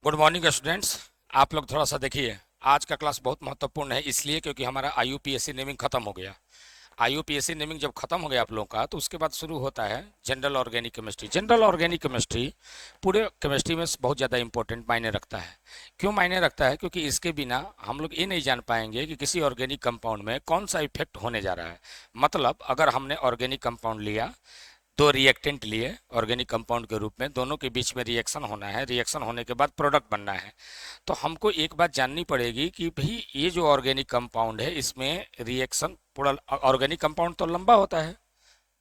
Good morning students. आप लोग थोड़ा सा देखिए, आज का क्लास बहुत महत्वपूर्ण है इसलिए क्योंकि हमारा आईयूपीएससी नेमिंग खत्म हो गया। आईयूपीएससी नेमिंग जब खत्म हो गया आप लोगों का, तो उसके बाद शुरू होता है general organic chemistry. General organic chemistry पूरे केमिस्ट्री में बहुत ज़्यादा इंपॉर्टेंट मायने रखता है। क्यों मायने रखता है? क्योंकि इसके बिना हम लोग ये नहीं जान पाएंगे कि किसी ऑर्गेनिक कंपाउंड में कौन सा इफेक्ट होने जा रहा है। मतलब अगर हमने ऑर्गेनिक कंपाउंड लिया, दो रिएक्टेंट लिए ऑर्गेनिक कंपाउंड के रूप में, दोनों के बीच में रिएक्शन होना है, रिएक्शन होने के बाद प्रोडक्ट बनना है। तो हमको एक बात जाननी पड़ेगी कि भाई ये जो ऑर्गेनिक कंपाउंड है इसमें रिएक्शन, पूरा ऑर्गेनिक कंपाउंड तो लंबा होता है,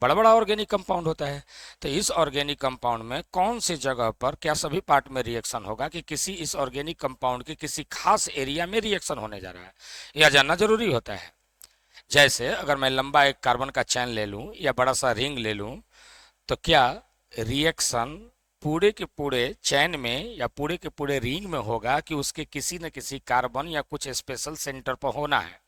बड़ा बड़ा ऑर्गेनिक कंपाउंड होता है। तो इस ऑर्गेनिक कंपाउंड में कौन सी जगह पर क्या सभी पार्ट में रिएक्शन होगा, कि किसी इस ऑर्गेनिक कंपाउंड के किसी खास एरिया में रिएक्शन होने जा रहा है, यह जानना जरूरी होता है। जैसे अगर मैं लंबा एक कार्बन का चैन ले लूं या बड़ा सा रिंग ले लूं, तो क्या रिएक्शन पूरे के पूरे चैन में या पूरे के पूरे रिंग में होगा, कि उसके किसी न किसी कार्बन या कुछ स्पेशल सेंटर पर होना है?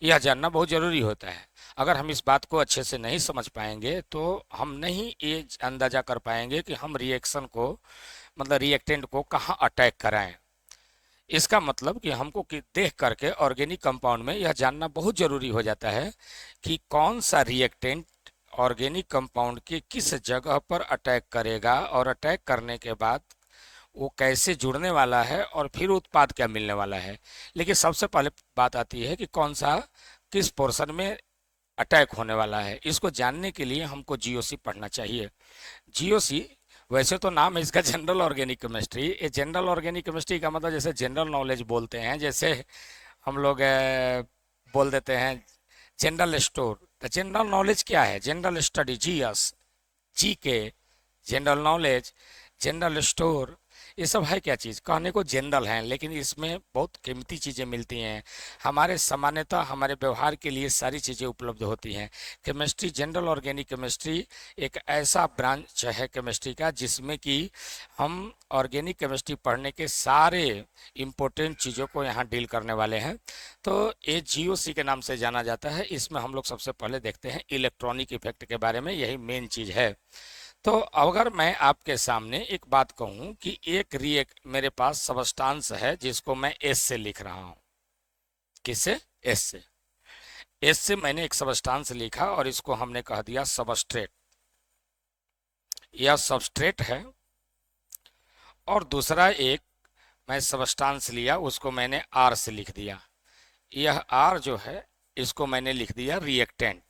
यह जानना बहुत जरूरी होता है। अगर हम इस बात को अच्छे से नहीं समझ पाएंगे तो हम नहीं ये अंदाजा कर पाएंगे कि हम रिएक्शन को, मतलब रिएक्टेंट को कहाँ अटैक कराएं। इसका मतलब कि हमको कि देख करके ऑर्गेनिक कंपाउंड में यह जानना बहुत जरूरी हो जाता है कि कौन सा रिएक्टेंट ऑर्गेनिक कंपाउंड के किस जगह पर अटैक करेगा, और अटैक करने के बाद वो कैसे जुड़ने वाला है, और फिर उत्पाद क्या मिलने वाला है। लेकिन सबसे पहले बात आती है कि कौन सा किस पोर्शन में अटैक होने वाला है। इसको जानने के लिए हमको जीओसी पढ़ना चाहिए। जीओसी, वैसे तो नाम है इसका जनरल ऑर्गेनिक केमिस्ट्री। ये जनरल ऑर्गेनिक केमिस्ट्री का मतलब जैसे जनरल नॉलेज बोलते हैं, जैसे हम लोग बोल देते हैं जनरल स्टोर। तो जनरल नॉलेज क्या है? General study, GS, GK, general knowledge, general store, ये सब है क्या चीज़? कहने को जनरल हैं, लेकिन इसमें बहुत कीमती चीज़ें मिलती हैं। हमारे सामान्यतः हमारे व्यवहार के लिए सारी चीज़ें उपलब्ध होती हैं। केमिस्ट्री, जनरल ऑर्गेनिक केमिस्ट्री एक ऐसा ब्रांच है केमिस्ट्री का जिसमें कि हम ऑर्गेनिक केमिस्ट्री पढ़ने के सारे इम्पोर्टेंट चीज़ों को यहाँ डील करने वाले हैं। तो ये जीओसी के नाम से जाना जाता है। इसमें हम लोग सबसे पहले देखते हैं इलेक्ट्रॉनिक इफेक्ट के बारे में, यही मेन चीज़ है। तो अगर मैं आपके सामने एक बात कहूं कि एक रिएक्ट मेरे पास सबस्टांस है जिसको मैं एस से लिख रहा हूं। किससे? एस से। एस से मैंने एक सबस्टांस लिखा और इसको हमने कह दिया सबस्ट्रेट। यह सबस्ट्रेट है। और दूसरा एक मैं सबस्टांस लिया, उसको मैंने आर से लिख दिया। यह आर जो है इसको मैंने लिख दिया रिएक्टेंट।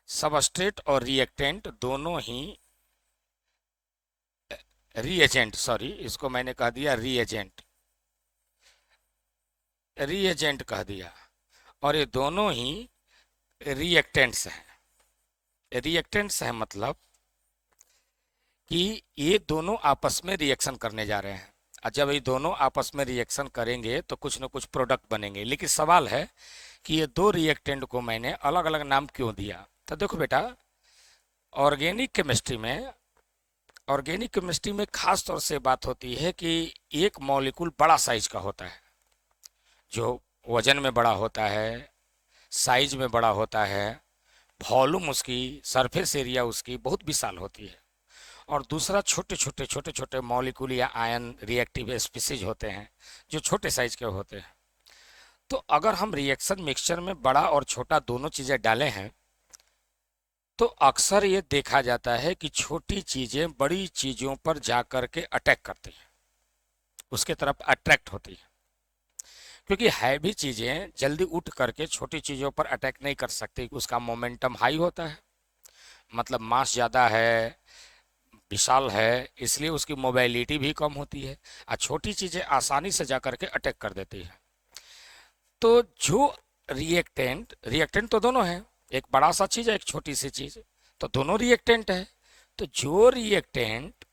सबस्ट्रेट और रिएक्टेंट दोनों ही रीएजेंट, सॉरी इसको मैंने कह दिया रीएजेंट, रीएजेंट कह दिया। और ये दोनों ही रिएक्टेंट्स हैं। रिएक्टेंट्स हैं मतलब कि ये दोनों आपस में रिएक्शन करने जा रहे हैं। और जब ये दोनों आपस में रिएक्शन करेंगे तो कुछ ना कुछ प्रोडक्ट बनेंगे। लेकिन सवाल है कि ये दो रिएक्टेंट को मैंने अलग अलग नाम क्यों दिया? तो देखो बेटा, ऑर्गेनिक केमिस्ट्री में, ऑर्गेनिक केमिस्ट्री में खास तौर से बात होती है कि एक मॉलिक्यूल बड़ा साइज का होता है, जो वजन में बड़ा होता है, साइज में बड़ा होता है, वॉल्यूम उसकी, सरफेस एरिया उसकी बहुत विशाल होती है। और दूसरा छोटे छोटे मॉलिक्यूल या आयन रिएक्टिव स्पीसीज होते हैं जो छोटे साइज के होते हैं। तो अगर हम रिएक्शन मिक्सचर में बड़ा और छोटा दोनों चीज़ें डाले हैं तो अक्सर ये देखा जाता है कि छोटी चीज़ें बड़ी चीज़ों पर जा कर के अटैक करती हैं, उसके तरफ अट्रैक्ट होती है। क्योंकि हैवी चीज़ें जल्दी उठ करके छोटी चीज़ों पर अटैक नहीं कर सकती, उसका मोमेंटम हाई होता है, मतलब मास ज़्यादा है, विशाल है, इसलिए उसकी मोबिलिटी भी कम होती है और छोटी चीज़ें आसानी से जा करके अटैक कर देती है। तो जो रिएक्टेंट, रिएक्टेंट तो दोनों हैं, एक बड़ा सा चीज़ है एक छोटी सी चीज़, तो दोनों रिएक्टेंट है। तो जो रिएक्टेंट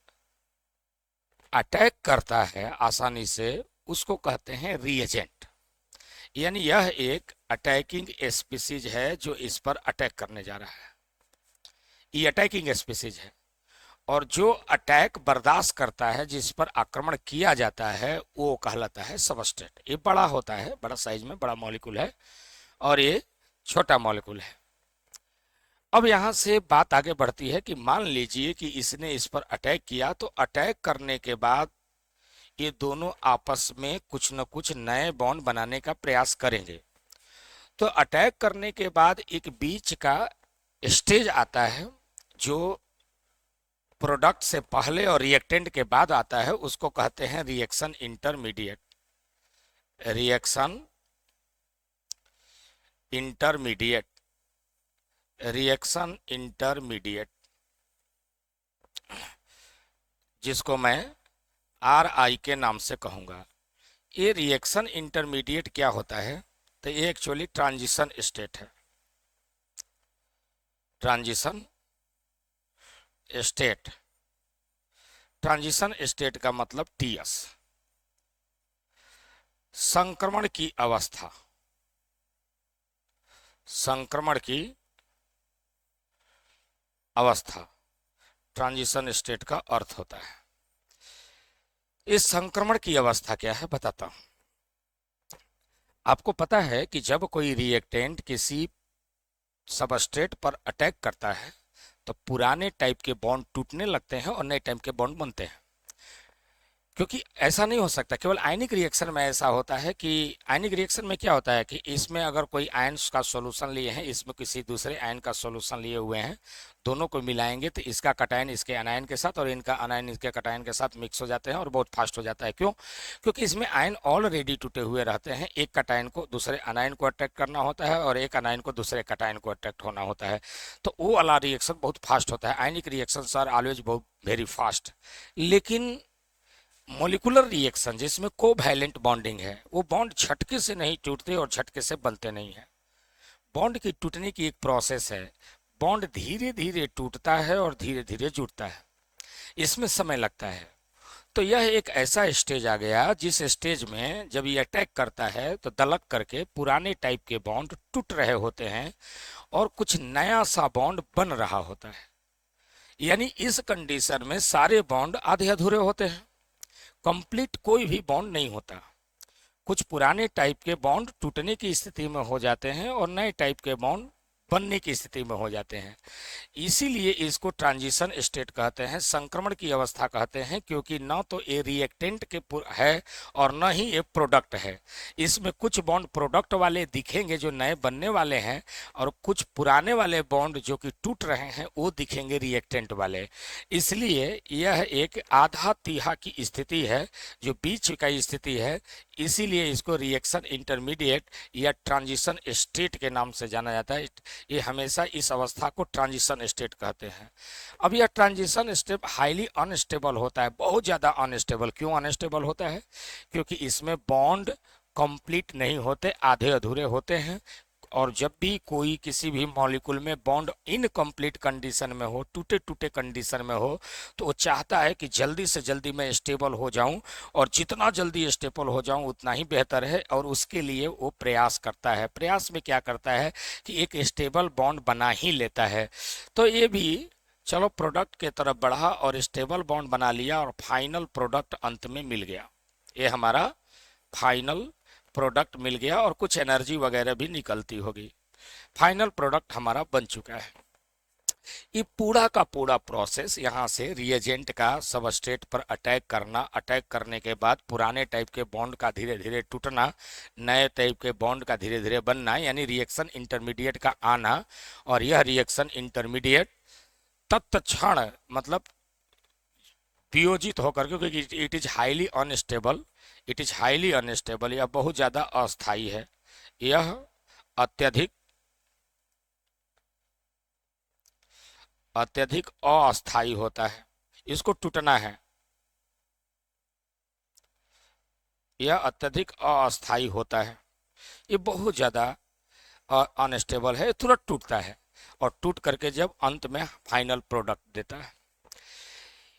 अटैक करता है आसानी से उसको कहते हैं रिएजेंट। यानी यह एक अटैकिंग स्पीसीज है जो इस पर अटैक करने जा रहा है, ये अटैकिंग स्पीसीज है। और जो अटैक बर्दाश्त करता है, जिस पर आक्रमण किया जाता है, वो कहलाता है सबस्ट्रेट। ये बड़ा होता है, बड़ा साइज में बड़ा मॉलिक्यूल है, और ये छोटा मॉलिक्यूल है। अब यहां से बात आगे बढ़ती है कि मान लीजिए कि इसने इस पर अटैक किया, तो अटैक करने के बाद ये दोनों आपस में कुछ न कुछ नए बॉन्ड बनाने का प्रयास करेंगे। तो अटैक करने के बाद एक बीच का स्टेज आता है जो प्रोडक्ट से पहले और रिएक्टेंट के बाद आता है, उसको कहते हैं reaction intermediate. Reaction intermediate, reaction intermediate, जिसको मैं आर आई के नाम से कहूँगा। ये रिएक्शन इंटरमीडिएट क्या होता है? तो ये एक्चुअली ट्रांजिशन स्टेट है। ट्रांजिशन स्टेट, ट्रांजिशन स्टेट का मतलब टीएस, संक्रमण की अवस्था। संक्रमण की अवस्था ट्रांजिशन स्टेट का अर्थ होता है। इस संक्रमण की अवस्था क्या है बताता हूं। आपको पता है कि जब कोई रिएक्टेंट किसी सबस्ट्रेट पर अटैक करता है तो पुराने टाइप के बॉन्ड टूटने लगते हैं और नए टाइप के बॉन्ड बनते हैं। क्योंकि ऐसा नहीं हो सकता, केवल आयनिक रिएक्शन में ऐसा होता है कि आयनिक रिएक्शन में क्या होता है कि इसमें अगर कोई आयन्स का सॉल्यूशन लिए हैं, इसमें किसी दूसरे आयन का सॉल्यूशन लिए हुए हैं, दोनों को मिलाएंगे तो इसका कटायन इसके अनायन के साथ और इनका अनायन इसके कटायन के साथ मिक्स हो जाते हैं और बहुत फास्ट हो जाता है। क्यों? क्योंकि इसमें आयन ऑलरेडी टूटे हुए रहते हैं। एक कटायन को दूसरे अनायन को अट्रैक्ट करना होता है और एक अनायन को दूसरे कटायन को अट्रैक्ट होना होता है। तो वो वाला रिएक्शन बहुत फास्ट होता है। आयनिक रिएक्शन आर ऑलवेज बहुत वेरी फास्ट। लेकिन मोलिकुलर रिएक्शन जिसमें कोवैलेंट बॉन्डिंग है, वो बॉन्ड झटके से नहीं टूटते और झटके से बनते नहीं है। बॉन्ड की टूटने की एक प्रोसेस है। बॉन्ड धीरे धीरे टूटता है और धीरे धीरे जुड़ता है, इसमें समय लगता है। तो यह एक ऐसा स्टेज आ गया जिस स्टेज में जब ये अटैक करता है तो दलक करके पुराने टाइप के बॉन्ड टूट रहे होते हैं और कुछ नया सा बॉन्ड बन रहा होता है। यानी इस कंडीशन में सारे बॉन्ड आधे अधूरे होते हैं, कंप्लीट कोई भी बॉन्ड नहीं होता। कुछ पुराने टाइप के बॉन्ड टूटने की स्थिति में हो जाते हैं और नए टाइप के बॉन्ड बनने की स्थिति में हो जाते हैं। इसीलिए इसको ट्रांजिशन स्टेट कहते हैं, संक्रमण की अवस्था कहते हैं, क्योंकि न तो ये रिएक्टेंट के है और न ही ये प्रोडक्ट है। इसमें कुछ बॉन्ड प्रोडक्ट वाले दिखेंगे जो नए बनने वाले हैं और कुछ पुराने वाले बॉन्ड जो कि टूट रहे हैं वो दिखेंगे रिएक्टेंट वाले। इसलिए यह एक आधा तिहा की स्थिति है जो बीच का स्थिति है। इसीलिए इसको रिएक्शन इंटरमीडिएट या ट्रांजिशन स्टेट के नाम से जाना जाता है। ये हमेशा इस अवस्था को ट्रांजिशन स्टेट कहते हैं। अब यह ट्रांजिशन स्टेट हाईली अनस्टेबल होता है, बहुत ज़्यादा अनस्टेबल। क्यों अनस्टेबल होता है? क्योंकि इसमें बॉन्ड कंप्लीट नहीं होते, आधे अधूरे होते हैं। और जब भी कोई किसी भी मॉलिक्यूल में बॉन्ड इनकम्प्लीट कंडीशन में हो, टूटे टूटे कंडीशन में हो, तो वो चाहता है कि जल्दी से जल्दी मैं स्टेबल हो जाऊं और जितना जल्दी स्टेबल हो जाऊं उतना ही बेहतर है। और उसके लिए वो प्रयास करता है। प्रयास में क्या करता है कि एक स्टेबल बॉन्ड बना ही लेता है। तो ये भी चलो प्रोडक्ट के तरफ बढ़ा और स्टेबल बॉन्ड बना लिया और फाइनल प्रोडक्ट अंत में मिल गया। ये हमारा फाइनल प्रोडक्ट मिल गया और कुछ एनर्जी वगैरह भी निकलती होगी। फाइनल प्रोडक्ट हमारा बन चुका है। ये पूरा का पूरा प्रोसेस यहाँ से रिएजेंट का सबस्ट्रेट पर अटैक करना, अटैक करने के बाद पुराने टाइप के बॉन्ड का धीरे धीरे टूटना, नए टाइप के बॉन्ड का धीरे धीरे बनना, यानी रिएक्शन इंटरमीडिएट का आना। और यह रिएक्शन इंटरमीडिएट तत्क्षण मतलब वियोजित होकर, क्योंकि it is highly unstable, it is highly unstable, यह बहुत ज़्यादा अस्थाई है। यह अत्यधिक अत्यधिक अस्थाई होता है। इसको टूटना है। यह अत्यधिक अस्थाई होता है। ये बहुत ज़्यादा अनस्टेबल है, तुरंत टूटता है और टूट करके जब अंत में फाइनल प्रोडक्ट देता है।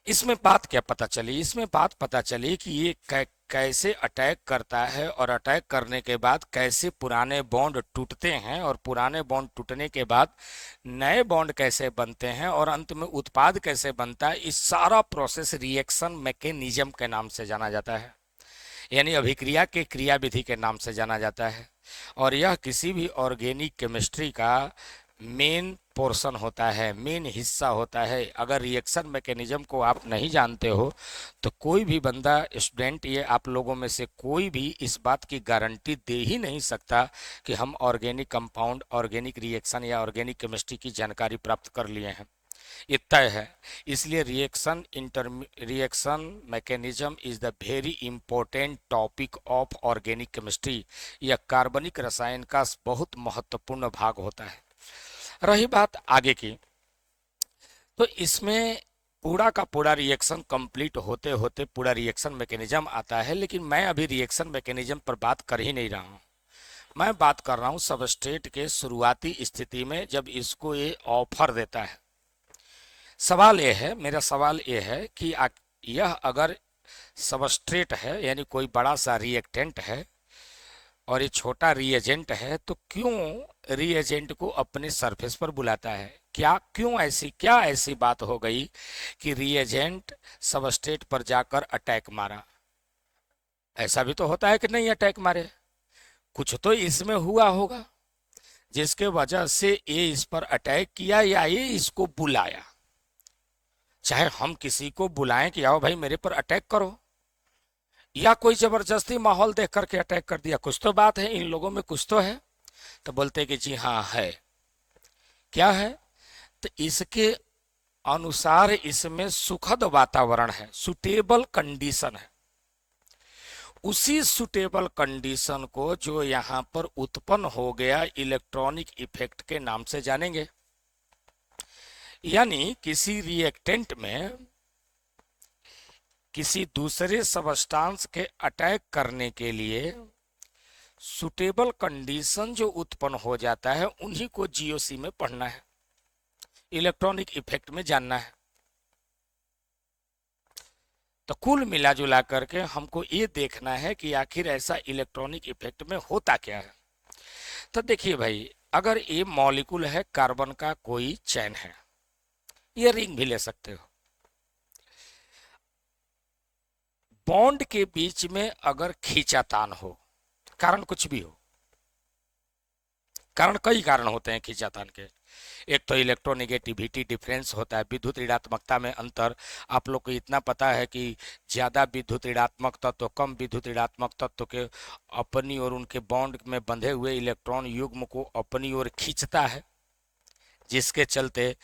इसमें बात क्या पता चली? इसमें बात पता चली कि ये कैसे अटैक करता है और अटैक करने के बाद कैसे पुराने बॉन्ड टूटते हैं और पुराने बॉन्ड टूटने के बाद नए बॉन्ड कैसे बनते हैं और अंत में उत्पाद कैसे बनता है। इस सारा प्रोसेस रिएक्शन मैकेनिज्म के नाम से जाना जाता है, यानी अभिक्रिया के क्रियाविधि के नाम से जाना जाता है। और यह किसी भी ऑर्गेनिक केमिस्ट्री का मेन पोर्शन होता है, मेन हिस्सा होता है। अगर रिएक्शन मैकेनिज्म को आप नहीं जानते हो तो कोई भी बंदा, स्टूडेंट, ये आप लोगों में से कोई भी इस बात की गारंटी दे ही नहीं सकता कि हम ऑर्गेनिक कंपाउंड, ऑर्गेनिक रिएक्शन या ऑर्गेनिक केमिस्ट्री की जानकारी प्राप्त कर लिए हैं। ये तय है। इसलिए reaction mechanism is the very important topic of organic chemistry. यह कार्बनिक रसायन का बहुत महत्वपूर्ण भाग होता है। रही बात आगे की, तो इसमें पूरा का पूरा रिएक्शन कंप्लीट होते होते पूरा रिएक्शन मैकेनिज्म आता है, लेकिन मैं अभी रिएक्शन मैकेनिज्म पर बात कर ही नहीं रहा हूँ। मैं बात कर रहा हूँ सबस्ट्रेट के शुरुआती स्थिति में जब इसको ये ऑफर देता है। सवाल ये है, मेरा सवाल ये है कि यह अगर सबस्ट्रेट है, यानी कोई बड़ा सा रिएक्टेंट है और ये छोटा रिएजेंट है, तो क्यों रिएजेंट को अपने सरफेस पर बुलाता है? क्या ऐसी बात हो गई कि रिएजेंट सबस्ट्रेट पर जाकर अटैक मारा? ऐसा भी तो होता है कि नहीं अटैक मारे, कुछ तो इसमें हुआ होगा जिसके वजह से ये इस पर अटैक किया या ये इसको बुलाया। चाहे हम किसी को बुलाएं कि आओ भाई मेरे पर अटैक करो, या कोई जबरदस्ती माहौल देख करके अटैक कर दिया, कुछ तो बात है इन लोगों में, कुछ तो है। तो बोलते कि जी हाँ है। क्या है? तो इसके अनुसार इसमें सुखद वातावरण है, सुटेबल कंडीशन है। उसी सुटेबल कंडीशन को जो यहां पर उत्पन्न हो गया इलेक्ट्रॉनिक इफेक्ट के नाम से जानेंगे। यानी किसी रिएक्टेंट में किसी दूसरे सबस्टांस के अटैक करने के लिए सुटेबल कंडीशन जो उत्पन्न हो जाता है, उन्हीं को जीओसी में पढ़ना है, इलेक्ट्रॉनिक इफेक्ट में जानना है। तो कुल मिला जुला करके हमको ये देखना है कि आखिर ऐसा इलेक्ट्रॉनिक इफेक्ट में होता क्या है। तो देखिए भाई, अगर ये मॉलिक्यूल है, कार्बन का कोई चैन है, ये रिंग भी ले सकते हो। बॉन्ड के बीच में अगर खींचातान हो, कारण कुछ भी हो, कारण कई कारण होते हैं खींचातान के। एक तो इलेक्ट्रोनेगेटिविटी डिफरेंस होता है, विद्युत ऋणात्मकता में अंतर। आप लोग को इतना पता है कि ज्यादा विद्युत ऋणात्मक तत्व कम विद्युत ऋणात्मक तत्व के अपनी और उनके बॉन्ड में बंधे हुए इलेक्ट्रॉन युग्म को अपनी ओर खींचता है, जिसके चलते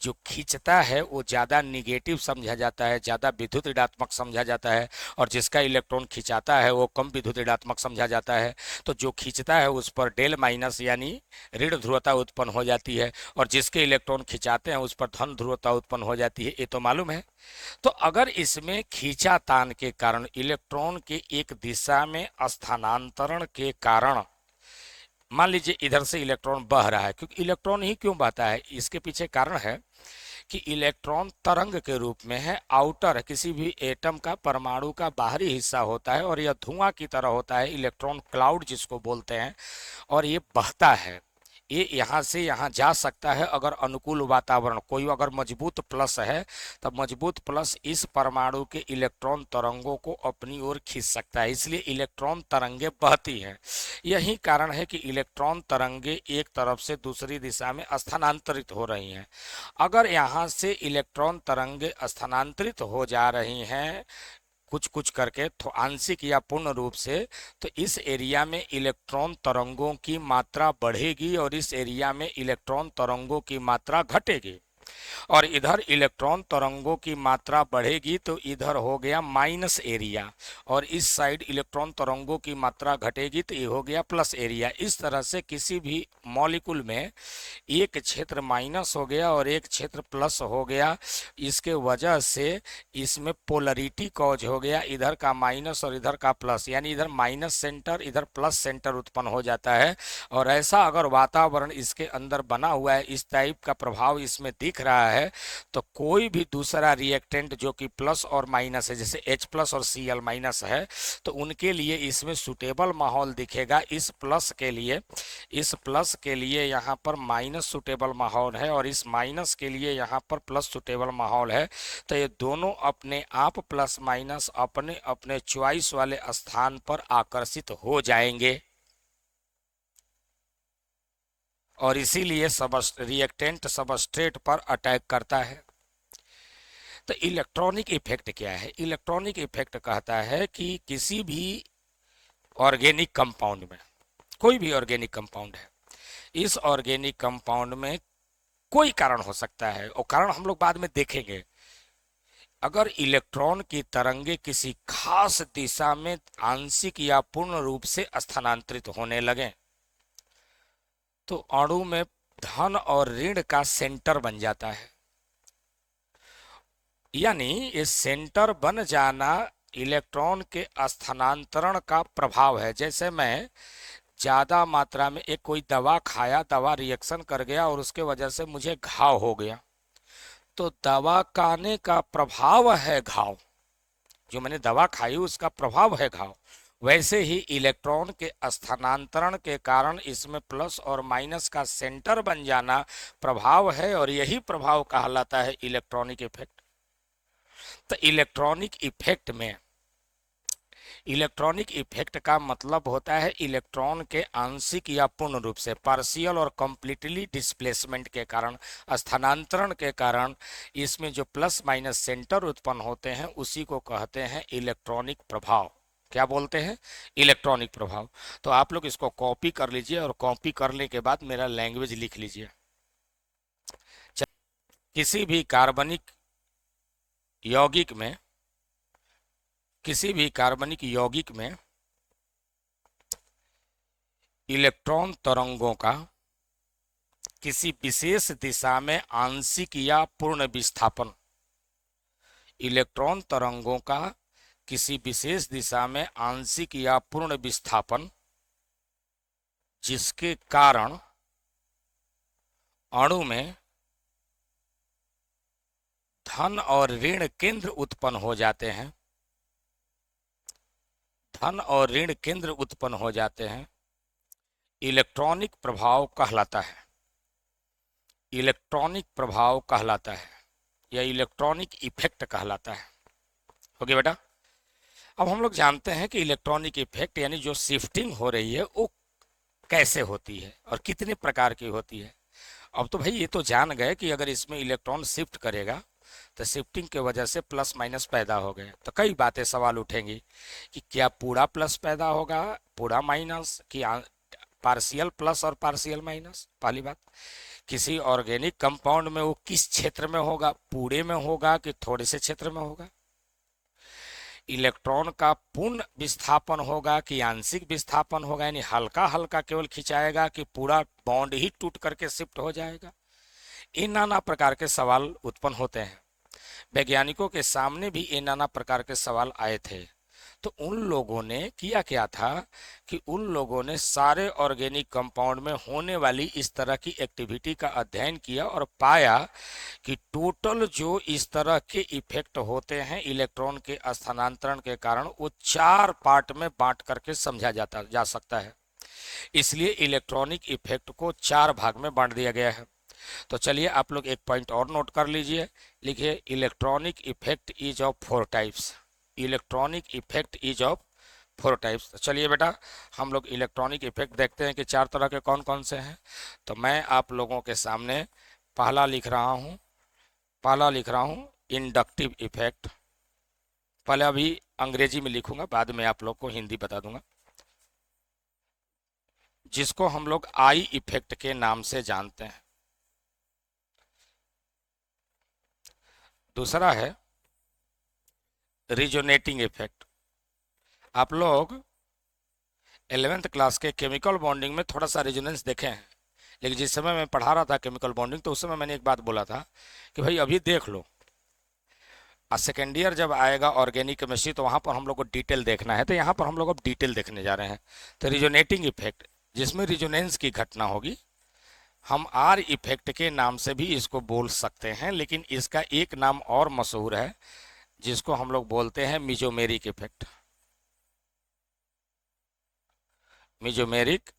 जो खींचता है वो ज़्यादा निगेटिव समझा जाता है, ज़्यादा विद्युत ऋणात्मक समझा जाता है, और जिसका इलेक्ट्रॉन खिंचाता है वो कम विद्युत ऋणात्मक समझा जाता है। तो जो खींचता है उस पर डेल माइनस यानी ऋण ध्रुवता उत्पन्न हो जाती है, और जिसके इलेक्ट्रॉन खिंचाते हैं उस पर धन ध्रुवता उत्पन्न हो जाती है। ये तो मालूम है। तो अगर इसमें खींचातान के कारण, इलेक्ट्रॉन के एक दिशा में स्थानांतरण के कारण, मान लीजिए इधर से इलेक्ट्रॉन बह रहा है, क्योंकि इलेक्ट्रॉन ही क्यों बहता है, इसके पीछे कारण है कि इलेक्ट्रॉन तरंग के रूप में है, आउटर किसी भी एटम का, परमाणु का बाहरी हिस्सा होता है, और यह धुआं की तरह होता है, इलेक्ट्रॉन क्लाउड जिसको बोलते हैं, और ये बहता है। ये यहाँ से यहाँ जा सकता है अगर अनुकूल वातावरण, कोई अगर मजबूत प्लस है तब मजबूत प्लस इस परमाणु के इलेक्ट्रॉन तरंगों को अपनी ओर खींच सकता है, इसलिए इलेक्ट्रॉन तरंगे बहती हैं। यही कारण है कि इलेक्ट्रॉन तरंगे एक तरफ से दूसरी दिशा में स्थानांतरित हो रही हैं। अगर यहाँ से इलेक्ट्रॉन तरंगे स्थानांतरित हो जा रही हैं कुछ कुछ करके, तो आंशिक या पूर्ण रूप से, तो इस एरिया में इलेक्ट्रॉन तरंगों की मात्रा बढ़ेगी और इस एरिया में इलेक्ट्रॉन तरंगों की मात्रा घटेगी। और इधर इलेक्ट्रॉन तरंगों की मात्रा बढ़ेगी तो इधर हो गया माइनस एरिया, और इस साइड इलेक्ट्रॉन तरंगों की मात्रा घटेगी तो ये हो गया प्लस एरिया। इस तरह से किसी भी मॉलिक्यूल में एक क्षेत्र माइनस हो गया और एक क्षेत्र प्लस हो गया, इसके वजह से इसमें पोलरिटी कॉज हो गया, इधर का माइनस और इधर का प्लस, यानी इधर माइनस सेंटर इधर प्लस सेंटर उत्पन्न हो जाता है। और ऐसा अगर वातावरण इसके अंदर बना हुआ है, इस टाइप का प्रभाव इसमें दिख रहा है, तो कोई भी दूसरा रिएक्टेंट जो कि प्लस और माइनस है, जैसे H प्लस और Cl माइनस है, तो उनके लिए इसमें सुटेबल माहौल दिखेगा। इस प्लस के लिए यहाँ पर माइनस सुटेबल माहौल है, और इस माइनस के लिए यहाँ पर प्लस सुटेबल माहौल है। तो ये दोनों अपने आप प्लस माइनस अपने अपने चॉइस वाले स्थान पर आकर्षित हो जाएंगे। और इसीलिए रिएक्टेंट सबस्ट्रेट पर अटैक करता है। तो इलेक्ट्रॉनिक इफेक्ट क्या है? इलेक्ट्रॉनिक इफेक्ट कहता है कि किसी भी ऑर्गेनिक कंपाउंड में, कोई भी ऑर्गेनिक कंपाउंड है, इस ऑर्गेनिक कंपाउंड में कोई कारण हो सकता है, और कारण हम लोग बाद में देखेंगे। अगर इलेक्ट्रॉन की तरंगे किसी खास दिशा में आंशिक या पूर्ण रूप से स्थानांतरित होने लगे, तो अणु में धन और ऋण का सेंटर बन जाता है। यानी ये सेंटर बन जाना इलेक्ट्रॉन के स्थानांतरण का प्रभाव है। जैसे मैं ज्यादा मात्रा में एक कोई दवा खाया, दवा रिएक्शन कर गया और उसके वजह से मुझे घाव हो गया, तो दवा खाने का प्रभाव है घाव, जो मैंने दवा खाई उसका प्रभाव है घाव। वैसे ही इलेक्ट्रॉन के स्थानांतरण के कारण इसमें प्लस और माइनस का सेंटर बन जाना प्रभाव है, और यही प्रभाव कहलाता है इलेक्ट्रॉनिक इफेक्ट। तो इलेक्ट्रॉनिक इफेक्ट का मतलब होता है इलेक्ट्रॉन के आंशिक या पूर्ण रूप से, पार्शियल और कंप्लीटली डिस्प्लेसमेंट के कारण, स्थानांतरण के कारण इसमें जो प्लस माइनस सेंटर उत्पन्न होते हैं उसी को कहते हैं इलेक्ट्रॉनिक प्रभाव। क्या बोलते हैं? इलेक्ट्रॉनिक प्रभाव। तो आप लोग इसको कॉपी कर लीजिए, और कॉपी करने के बाद मेरा लैंग्वेज लिख लीजिए। किसी भी कार्बनिक यौगिक में, किसी भी कार्बनिक यौगिक में इलेक्ट्रॉन तरंगों का किसी विशेष दिशा में आंशिक या पूर्ण विस्थापन, इलेक्ट्रॉन तरंगों का किसी विशेष दिशा में आंशिक या पूर्ण विस्थापन, जिसके कारण अणु में धन और ऋण केंद्र उत्पन्न हो जाते हैं, धन और ऋण केंद्र उत्पन्न हो जाते हैं, इलेक्ट्रॉनिक प्रभाव कहलाता है। इलेक्ट्रॉनिक प्रभाव कहलाता है, या इलेक्ट्रॉनिक इफेक्ट कहलाता है। हो गया बेटा? अब हम लोग जानते हैं कि इलेक्ट्रॉनिक इफेक्ट यानी जो शिफ्टिंग हो रही है वो कैसे होती है और कितने प्रकार की होती है। अब तो भाई ये तो जान गए कि अगर इसमें इलेक्ट्रॉन शिफ्ट करेगा तो शिफ्टिंग के वजह से प्लस माइनस पैदा हो गए, तो कई बातें सवाल उठेंगी कि क्या पूरा प्लस पैदा होगा, पूरा माइनस, कि पार्शियल प्लस और पार्शियल माइनस। पहली बात, किसी ऑर्गेनिक कंपाउंड में वो किस क्षेत्र में होगा, पूरे में होगा कि थोड़े से क्षेत्र में होगा। इलेक्ट्रॉन का पूर्ण विस्थापन होगा कि आंशिक विस्थापन होगा, यानी हल्का हल्का केवल खिंचाएगा कि पूरा बॉन्ड ही टूट करके शिफ्ट हो जाएगा। इन नाना प्रकार के सवाल उत्पन्न होते हैं। वैज्ञानिकों के सामने भी ये नाना प्रकार के सवाल आए थे। तो उन लोगों ने किया क्या था कि उन लोगों ने सारे ऑर्गेनिक कंपाउंड में होने वाली इस तरह की एक्टिविटी का अध्ययन किया और पाया कि टोटल जो इस तरह के इफेक्ट होते हैं इलेक्ट्रॉन के स्थानांतरण के कारण, वो 4 पार्ट में बांट करके समझा जा सकता है। इसलिए इलेक्ट्रॉनिक इफेक्ट को 4 भाग में बांट दिया गया है। तो चलिए आप लोग एक पॉइंट और नोट कर लीजिए, लिखिए electronic effect is of 4 types. Electronic effect is of 4 types. तो चलिए बेटा हम लोग इलेक्ट्रॉनिक इफेक्ट देखते हैं कि 4 तरह के कौन कौन से हैं। तो मैं आप लोगों के सामने पहला लिख रहा हूँ इंडक्टिव इफेक्ट। पहले अभी अंग्रेजी में लिखूंगा, बाद में आप लोग को हिंदी बता दूंगा, जिसको हम लोग आई इफेक्ट के नाम से जानते हैं। दूसरा है रिजोनेटिंग इफेक्ट। आप लोग 11th क्लास के केमिकल बॉन्डिंग में थोड़ा सा रेजोनेंस देखे हैं, लेकिन जिस समय मैं पढ़ा रहा था केमिकल बॉन्डिंग तो उस समय मैंने एक बात बोला था कि भाई अभी देख लो, सेकेंड ईयर जब आएगा ऑर्गेनिक केमिस्ट्री तो वहाँ पर हम लोग को डिटेल देखना है। तो यहाँ पर हम लोग अब डिटेल देखने जा रहे हैं। तो रिजोनेटिंग इफेक्ट, जिसमें रिजोनेंस की घटना होगी, हम आर इफेक्ट के नाम से भी इसको बोल सकते हैं, लेकिन इसका एक नाम और मशहूर है जिसको हम लोग बोलते हैं मिजोमेरिक इफेक्ट। मिजोमेरिक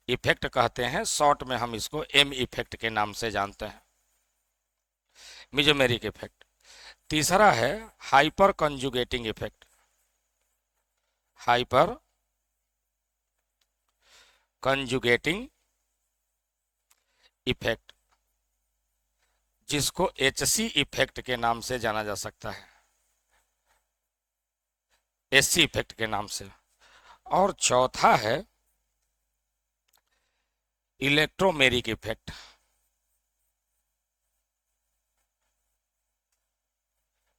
इफेक्ट कहते हैं, शॉर्ट में हम इसको एम इफेक्ट के नाम से जानते हैं, मिजोमेरिक इफेक्ट। तीसरा है हाइपर कंजुगेटिंग इफेक्ट। हाइपर कंजुगेटिंग इफेक्ट, जिसको HC इफेक्ट के नाम से जाना जा सकता है, SC इफेक्ट के नाम से। और चौथा है इलेक्ट्रोमेरिक इफेक्ट।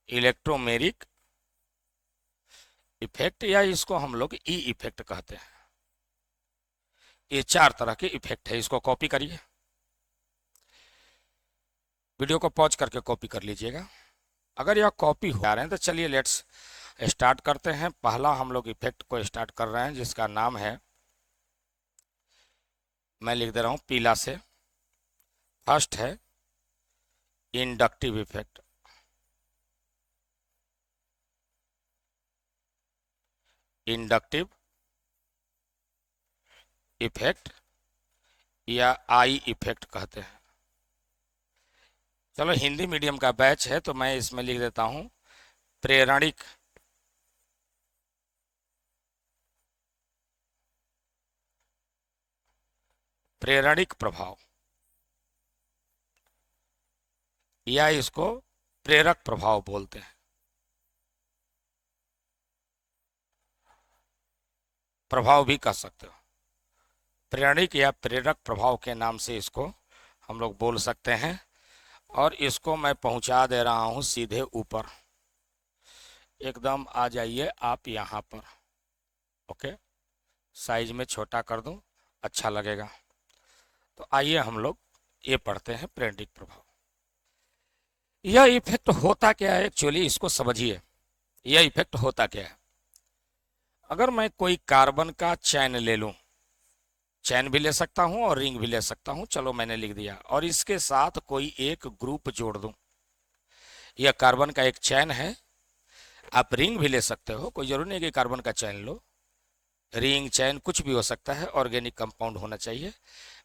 इलेक्ट्रोमेरिक इफेक्ट या इसको हम लोग ई इफेक्ट कहते हैं। ये 4 तरह के इफेक्ट है। इसको कॉपी करिए, वीडियो को पॉज करके कॉपी कर लीजिएगा। अगर यह कॉपी हो रहे हैं तो चलिए लेट्स स्टार्ट करते हैं। पहला हम लोग इफेक्ट को स्टार्ट कर रहे हैं जिसका नाम है, मैं लिख दे रहा हूं पीला से। फर्स्ट है इंडक्टिव इफेक्ट। इंडक्टिव इफेक्ट या आई इफेक्ट कहते हैं। चलो हिंदी मीडियम का बैच है तो मैं इसमें लिख देता हूं प्रेरणिक प्रभाव, या इसको प्रेरक प्रभाव बोलते हैं। प्रभाव भी कह सकते हो, प्रेरणिक या प्रेरक प्रभाव के नाम से इसको हम लोग बोल सकते हैं। और इसको मैं पहुंचा दे रहा हूं सीधे ऊपर, एकदम आ जाइए आप यहां पर। ओके, साइज में छोटा कर दूं, अच्छा लगेगा। तो आइए हम लोग ये पढ़ते हैं प्रेरणिक प्रभाव। यह इफेक्ट होता क्या है एक्चुअली, इसको समझिए। यह इफेक्ट होता क्या है, अगर मैं कोई कार्बन का चैन ले लूं, चैन भी ले सकता हूं और रिंग भी ले सकता हूं, चलो मैंने लिख दिया, और इसके साथ कोई एक ग्रुप जोड़ दूं। यह कार्बन का एक चैन है, आप रिंग भी ले सकते हो, कोई जरूरी नहीं कि कार्बन का चैन लो, रिंग चैन कुछ भी हो सकता है, ऑर्गेनिक कंपाउंड होना चाहिए।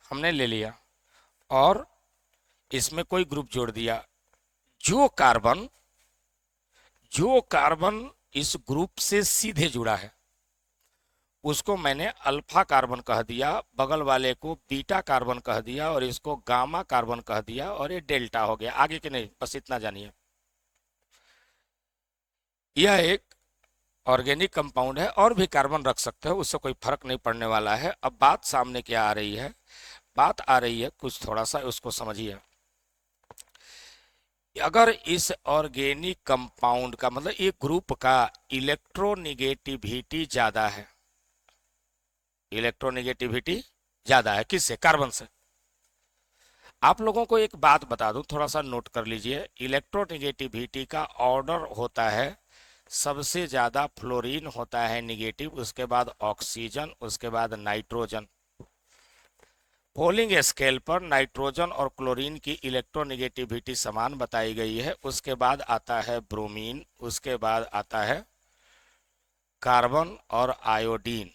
हमने ले लिया और इसमें कोई ग्रुप जोड़ दिया। जो कार्बन इस ग्रुप से सीधे जुड़ा है उसको मैंने अल्फा कार्बन कह दिया, बगल वाले को बीटा कार्बन कह दिया, और इसको गामा कार्बन कह दिया, और ये डेल्टा हो गया। आगे के नहीं, बस इतना जानिए। यह एक ऑर्गेनिक कंपाउंड है, और भी कार्बन रख सकते हो, उससे कोई फर्क नहीं पड़ने वाला है। अब बात सामने क्या आ रही है, बात आ रही है कुछ थोड़ा सा उसको समझिए। अगर इस ऑर्गेनिक कंपाउंड का मतलब एक ग्रुप का इलेक्ट्रोनिगेटिविटी ज्यादा है, इलेक्ट्रोनिगेटिविटी ज्यादा है किससे, कार्बन से। आप लोगों को एक बात बता दूं, थोड़ा सा नोट कर लीजिए। इलेक्ट्रोनिगेटिविटी का ऑर्डर होता है, सबसे ज्यादा फ्लोरीन होता है निगेटिव, उसके बाद ऑक्सीजन, उसके बाद नाइट्रोजन। पोलिंग स्केल पर नाइट्रोजन और क्लोरीन की इलेक्ट्रोनिगेटिविटी समान बताई गई है। उसके बाद आता है ब्रोमीन, उसके बाद आता है कार्बन और आयोडीन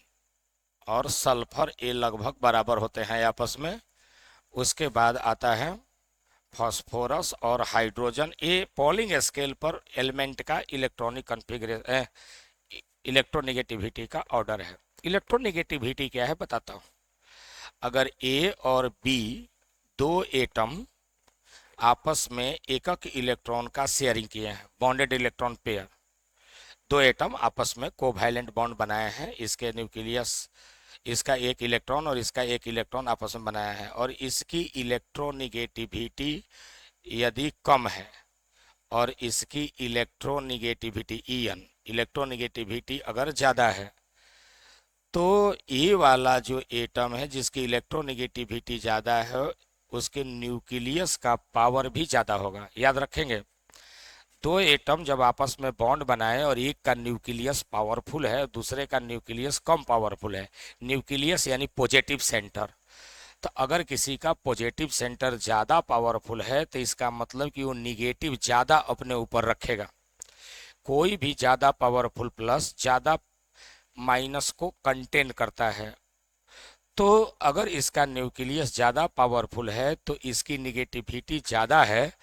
और सल्फर, ये लगभग बराबर होते हैं आपस में। उसके बाद आता है फास्फोरस और हाइड्रोजन। ये पोलिंग स्केल पर एलिमेंट का इलेक्ट्रॉनिक कॉन्फ़िगरेशन, इलेक्ट्रोनिगेटिविटी का ऑर्डर है। इलेक्ट्रोनिगेटिविटी क्या है बताता हूँ। अगर ए और बी दो एटम आपस में एकक इलेक्ट्रॉन का शेयरिंग किए हैं, बॉन्डेड इलेक्ट्रॉन पेयर, दो एटम आपस में कोवैलेंट बॉन्ड बनाए हैं, इसके न्यूक्लियस, इसका एक इलेक्ट्रॉन और इसका एक इलेक्ट्रॉन आपस में बनाया है, और इसकी इलेक्ट्रोनिगेटिविटी यदि कम है और इसकी इलेक्ट्रोनिगेटिविटी EN, इलेक्ट्रोनिगेटिविटी अगर ज़्यादा है, तो ये वाला जो एटम है जिसकी इलेक्ट्रोनिगेटिविटी ज़्यादा है उसके न्यूक्लियस का पावर भी ज़्यादा होगा। याद रखेंगे, दो एटम जब आपस में बॉन्ड बनाए और एक का न्यूक्लियस पावरफुल है, दूसरे का न्यूक्लियस कम पावरफुल है, न्यूक्लियस यानी पॉजिटिव सेंटर, तो अगर किसी का पॉजिटिव सेंटर ज़्यादा पावरफुल है तो इसका मतलब कि वो निगेटिव ज़्यादा अपने ऊपर रखेगा। कोई भी ज़्यादा पावरफुल प्लस ज़्यादा माइनस को कंटेन करता है। तो अगर इसका न्यूक्लियस ज़्यादा पावरफुल है तो इसकी निगेटिविटी ज़्यादा है,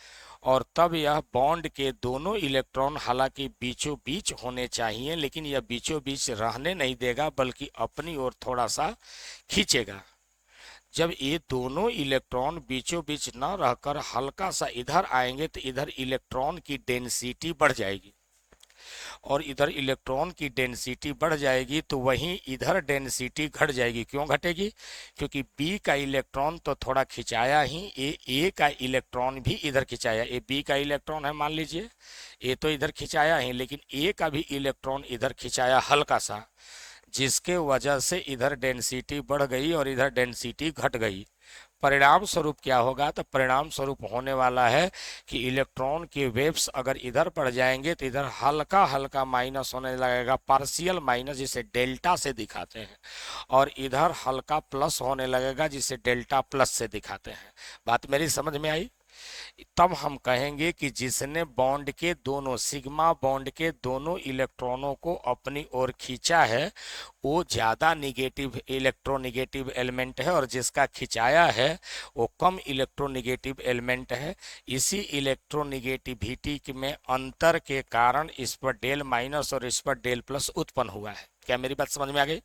और तब यह बॉन्ड के दोनों इलेक्ट्रॉन हालांकि बीचों बीच होने चाहिए, लेकिन यह बीचों बीच रहने नहीं देगा बल्कि अपनी ओर थोड़ा सा खींचेगा। जब ये दोनों इलेक्ट्रॉन बीचों बीच न रहकर हल्का सा इधर आएंगे तो इधर इलेक्ट्रॉन की डेंसिटी बढ़ जाएगी, और इधर इलेक्ट्रॉन की डेंसिटी बढ़ जाएगी तो वहीं इधर डेंसिटी घट जाएगी। क्यों घटेगी? क्योंकि बी का इलेक्ट्रॉन तो थोड़ा खिंचाया ही, ए का इलेक्ट्रॉन भी इधर खिंचाया। ए बी का इलेक्ट्रॉन है मान लीजिए, ए तो इधर खिंचाया ही, लेकिन ए का भी इलेक्ट्रॉन इधर खिंचाया हल्का सा, जिसके वजह से इधर डेंसिटी बढ़ गई और इधर डेंसिटी घट गई। परिणाम स्वरूप क्या होगा? तो परिणाम स्वरूप होने वाला है कि इलेक्ट्रॉन के वेव्स अगर इधर पड़ जाएंगे तो इधर हल्का हल्का माइनस होने लगेगा, पार्शियल माइनस जिसे डेल्टा से दिखाते हैं, और इधर हल्का प्लस होने लगेगा जिसे डेल्टा प्लस से दिखाते हैं। बात मेरी समझ में आई? तब हम कहेंगे कि जिसने बॉन्ड के दोनों सिग्मा बॉन्ड के दोनों इलेक्ट्रॉनों को अपनी ओर खींचा है वो ज्यादा निगेटिव इलेक्ट्रोनिगेटिव एलिमेंट है, और जिसका खिंचाया है वो कम इलेक्ट्रोनिगेटिव एलिमेंट है। इसी इलेक्ट्रोनिगेटिविटी में अंतर के कारण इस पर डेल माइनस और इस पर डेल प्लस उत्पन्न हुआ है। क्या मेरी बात समझ में आ गई?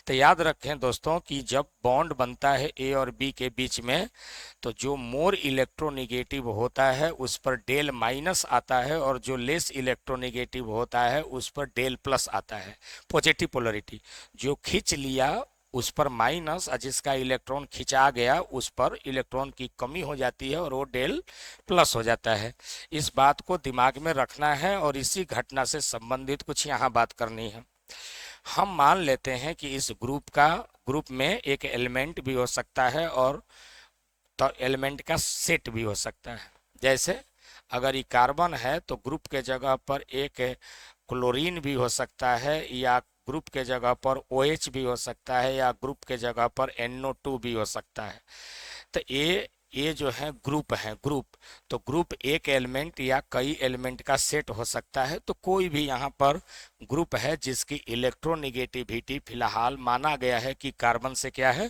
तो याद रखें दोस्तों कि जब बॉन्ड बनता है ए और बी के बीच में, तो जो मोर इलेक्ट्रोनिगेटिव होता है उस पर डेल माइनस आता है, और जो लेस इलेक्ट्रोनिगेटिव होता है उस पर डेल प्लस आता है। पॉजिटिव पोलरिटी जो खींच लिया उस पर माइनस, और जिसका इलेक्ट्रॉन खिंचा गया उस पर इलेक्ट्रॉन की कमी हो जाती है और वो डेल प्लस हो जाता है। इस बात को दिमाग में रखना है और इसी घटना से संबंधित कुछ यहाँ बात करनी है। हम मान लेते हैं कि इस ग्रुप में एक एलिमेंट भी हो सकता है और तो एलिमेंट का सेट भी हो सकता है। जैसे अगर ये कार्बन है तो ग्रुप के जगह पर एक क्लोरीन भी हो सकता है, या ग्रुप के जगह पर OH भी हो सकता है, या ग्रुप के जगह पर NO2 भी हो सकता है। तो ये जो है ग्रुप, तो ग्रुप एक एलिमेंट या कई एलिमेंट का सेट हो सकता है। तो कोई भी यहाँ पर ग्रुप है जिसकी इलेक्ट्रोनिगेटिविटी फिलहाल माना गया है कि कार्बन से क्या है,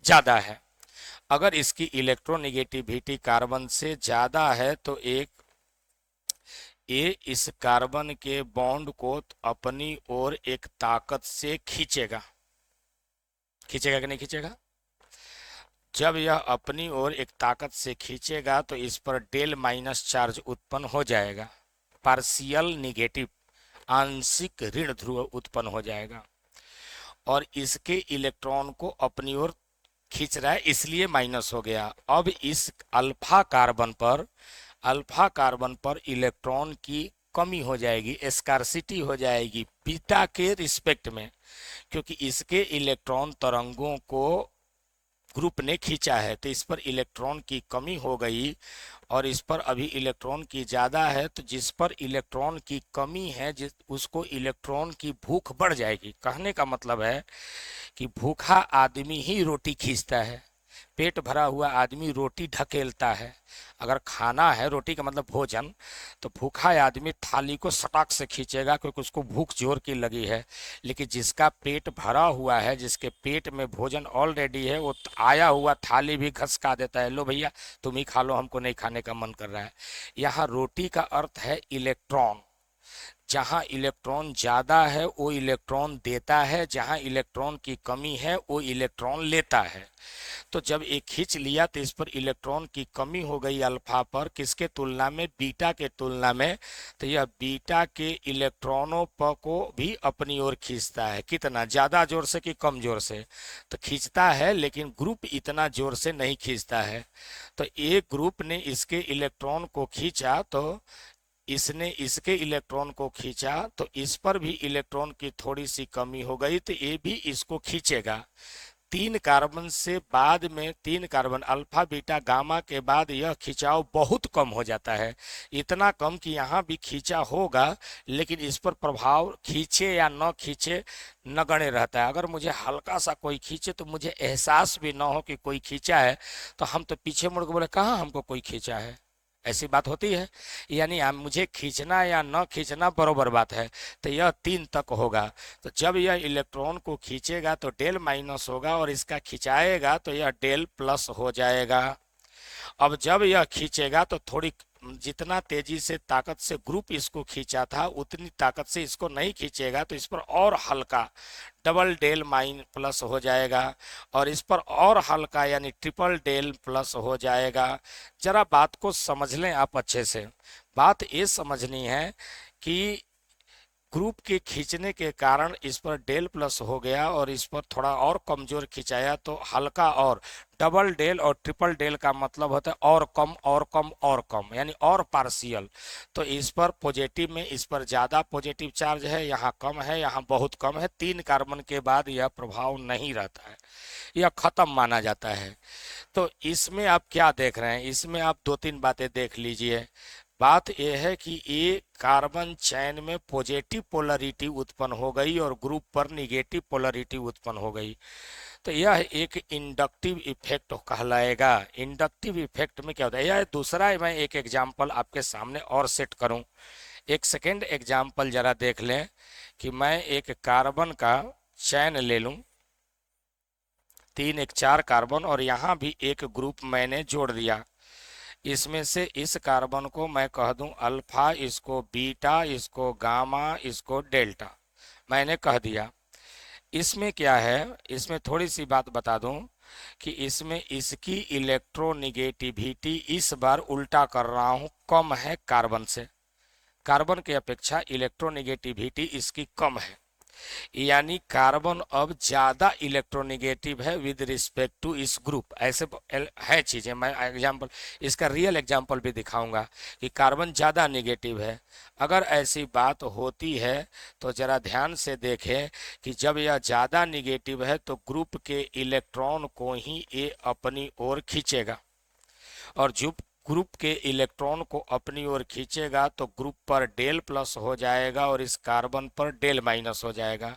ज्यादा है। अगर इसकी इलेक्ट्रोनिगेटिविटी कार्बन से ज्यादा है तो ये इस कार्बन के बॉन्ड को अपनी ओर एक ताकत से खींचेगा कि नहीं खींचेगा? जब यह अपनी ओर एक ताकत से खींचेगा तो इस पर डेल माइनस चार्ज उत्पन्न हो जाएगा, पार्शियल निगेटिव आंशिक ऋण ध्रुव उत्पन्न हो जाएगा, और इसके इलेक्ट्रॉन को अपनी ओर खींच रहा है इसलिए माइनस हो गया। अब इस अल्फा कार्बन पर इलेक्ट्रॉन की कमी हो जाएगी, स्कार्सिटी हो जाएगी बीटा के रिस्पेक्ट में, क्योंकि इसके इलेक्ट्रॉन तरंगों को ग्रुप ने खींचा है, तो इस पर इलेक्ट्रॉन की कमी हो गई और इस पर अभी इलेक्ट्रॉन की ज़्यादा है। तो जिस पर इलेक्ट्रॉन की कमी है उसको इलेक्ट्रॉन की भूख बढ़ जाएगी। कहने का मतलब है कि भूखा आदमी ही रोटी खींचता है, पेट भरा हुआ आदमी रोटी ढकेलता है। अगर खाना है, रोटी का मतलब भोजन, तो भूखा आदमी थाली को सटाक से खींचेगा क्योंकि उसको भूख जोर की लगी है। लेकिन जिसका पेट भरा हुआ है, जिसके पेट में भोजन ऑलरेडी है, वो आया हुआ थाली भी घसका देता है, लो भैया तुम ही खा लो, हमको नहीं खाने का मन कर रहा है। यहाँ रोटी का अर्थ है इलेक्ट्रॉन। जहां इलेक्ट्रॉन ज्यादा है वो इलेक्ट्रॉन देता है, जहां इलेक्ट्रॉन की कमी है वो इलेक्ट्रॉन लेता है। तो जब एक खींच लिया तो इस पर इलेक्ट्रॉन की कमी हो गई अल्फा पर, किसके तुलना में? बीटा के तुलना में। तो यह बीटा के इलेक्ट्रॉनों पर को भी अपनी ओर खींचता है। कितना? ज्यादा जोर से कि कम जोर से? तो खींचता है, लेकिन ग्रुप इतना जोर से नहीं खींचता है। तो एक ग्रुप ने इसके इलेक्ट्रॉन को खींचा, तो इसने इसके इलेक्ट्रॉन को खींचा, तो इस पर भी इलेक्ट्रॉन की थोड़ी सी कमी हो गई, तो ये भी इसको खींचेगा। 3 कार्बन से बाद में 3 कार्बन अल्फा बीटा गामा के बाद यह खिंचाव बहुत कम हो जाता है, इतना कम कि यहाँ भी खींचा होगा लेकिन इस पर प्रभाव खींचे या न खींचे नगण्य रहता है। अगर मुझे हल्का सा कोई खींचे तो मुझे एहसास भी न हो कि कोई खींचा है, तो हम तो पीछे मुड़ के बोले कहाँ हमको कोई खींचा है, ऐसी बात होती है। यानी मुझे खींचना या न खींचना बरोबर बात है। तो यह 3 तक होगा। तो जब यह इलेक्ट्रॉन को खींचेगा तो डेल माइनस होगा, और इसका खिंचाएगा तो यह डेल प्लस हो जाएगा। अब जब यह खींचेगा तो थोड़ी जितना तेजी से ताकत से ग्रुप इसको खींचा था उतनी ताकत से इसको नहीं खींचेगा, तो इस पर और हल्का डबल डेल माइन प्लस हो जाएगा, और इस पर और हल्का यानी ट्रिपल डेल प्लस हो जाएगा। जरा बात को समझ लें आप अच्छे से। बात ये समझनी है कि ग्रुप के खींचने के कारण इस पर डेल प्लस हो गया, और इस पर थोड़ा और कमजोर खिंचाया तो हल्का, और डबल डेल और ट्रिपल डेल का मतलब होता है और कम और कम और कम, यानी और पार्शियल। तो इस पर पॉजिटिव में इस पर ज़्यादा पॉजिटिव चार्ज है, यहाँ कम है, यहाँ बहुत कम है। 3 कार्बन के बाद यह प्रभाव नहीं रहता है, यह खत्म माना जाता है। तो इसमें आप क्या देख रहे हैं, इसमें आप 2-3 बातें देख लीजिए। बात यह है कि ये कार्बन चैन में पॉजिटिव पोलरिटी उत्पन्न हो गई और ग्रुप पर निगेटिव पोलरिटी उत्पन्न हो गई। तो यह एक इंडक्टिव इफेक्ट कहलाएगा। इंडक्टिव इफेक्ट में क्या होता है, यह दूसरा मैं एक एग्जांपल आपके सामने और सेट करूं। एक सेकेंड एग्जांपल जरा देख लें कि मैं एक कार्बन का चैन ले लूं, 3 एक 4 कार्बन, और यहाँ भी एक ग्रुप मैंने जोड़ दिया। इसमें से इस कार्बन को मैं कह दूं अल्फा, इसको बीटा, इसको गामा, इसको डेल्टा, मैंने कह दिया। इसमें क्या है, इसमें थोड़ी सी बात बता दूं कि इसमें इसकी इलेक्ट्रोनिगेटिविटी इस बार उल्टा कर रहा हूं, कम है कार्बन से। कार्बन की अपेक्षा इलेक्ट्रोनिगेटिविटी इसकी कम है, यानी कार्बन अब ज्यादा इलेक्ट्रोनिगेटिव है विद रिस्पेक्ट टू इस ग्रुप। ऐसे है चीजें, मैं एग्जांपल, इसका रियल एग्जांपल भी दिखाऊंगा कि कार्बन ज्यादा निगेटिव है। अगर ऐसी बात होती है तो जरा ध्यान से देखें कि जब यह ज्यादा निगेटिव है तो ग्रुप के इलेक्ट्रॉन को ही ये अपनी ओर खींचेगा, और जो ग्रुप के इलेक्ट्रॉन को अपनी ओर खींचेगा तो ग्रुप पर डेल प्लस हो जाएगा और इस कार्बन पर डेल माइनस हो जाएगा।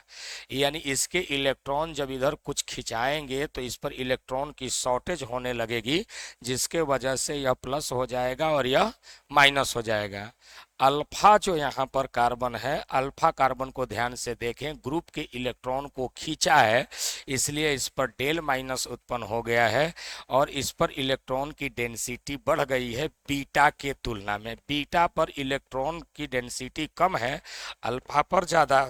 यानी इसके इलेक्ट्रॉन जब इधर कुछ खिंचाएंगे तो इस पर इलेक्ट्रॉन की शॉर्टेज होने लगेगी, जिसके वजह से यह प्लस हो जाएगा और यह माइनस हो जाएगा। अल्फा जो यहाँ पर कार्बन है, अल्फा कार्बन को ध्यान से देखें, ग्रुप के इलेक्ट्रॉन को खींचा है, इसलिए इस पर डेल माइनस उत्पन्न हो गया है, और इस पर इलेक्ट्रॉन की डेंसिटी बढ़ गई है बीटा के तुलना में। बीटा पर इलेक्ट्रॉन की डेंसिटी कम है, अल्फा पर ज्यादा।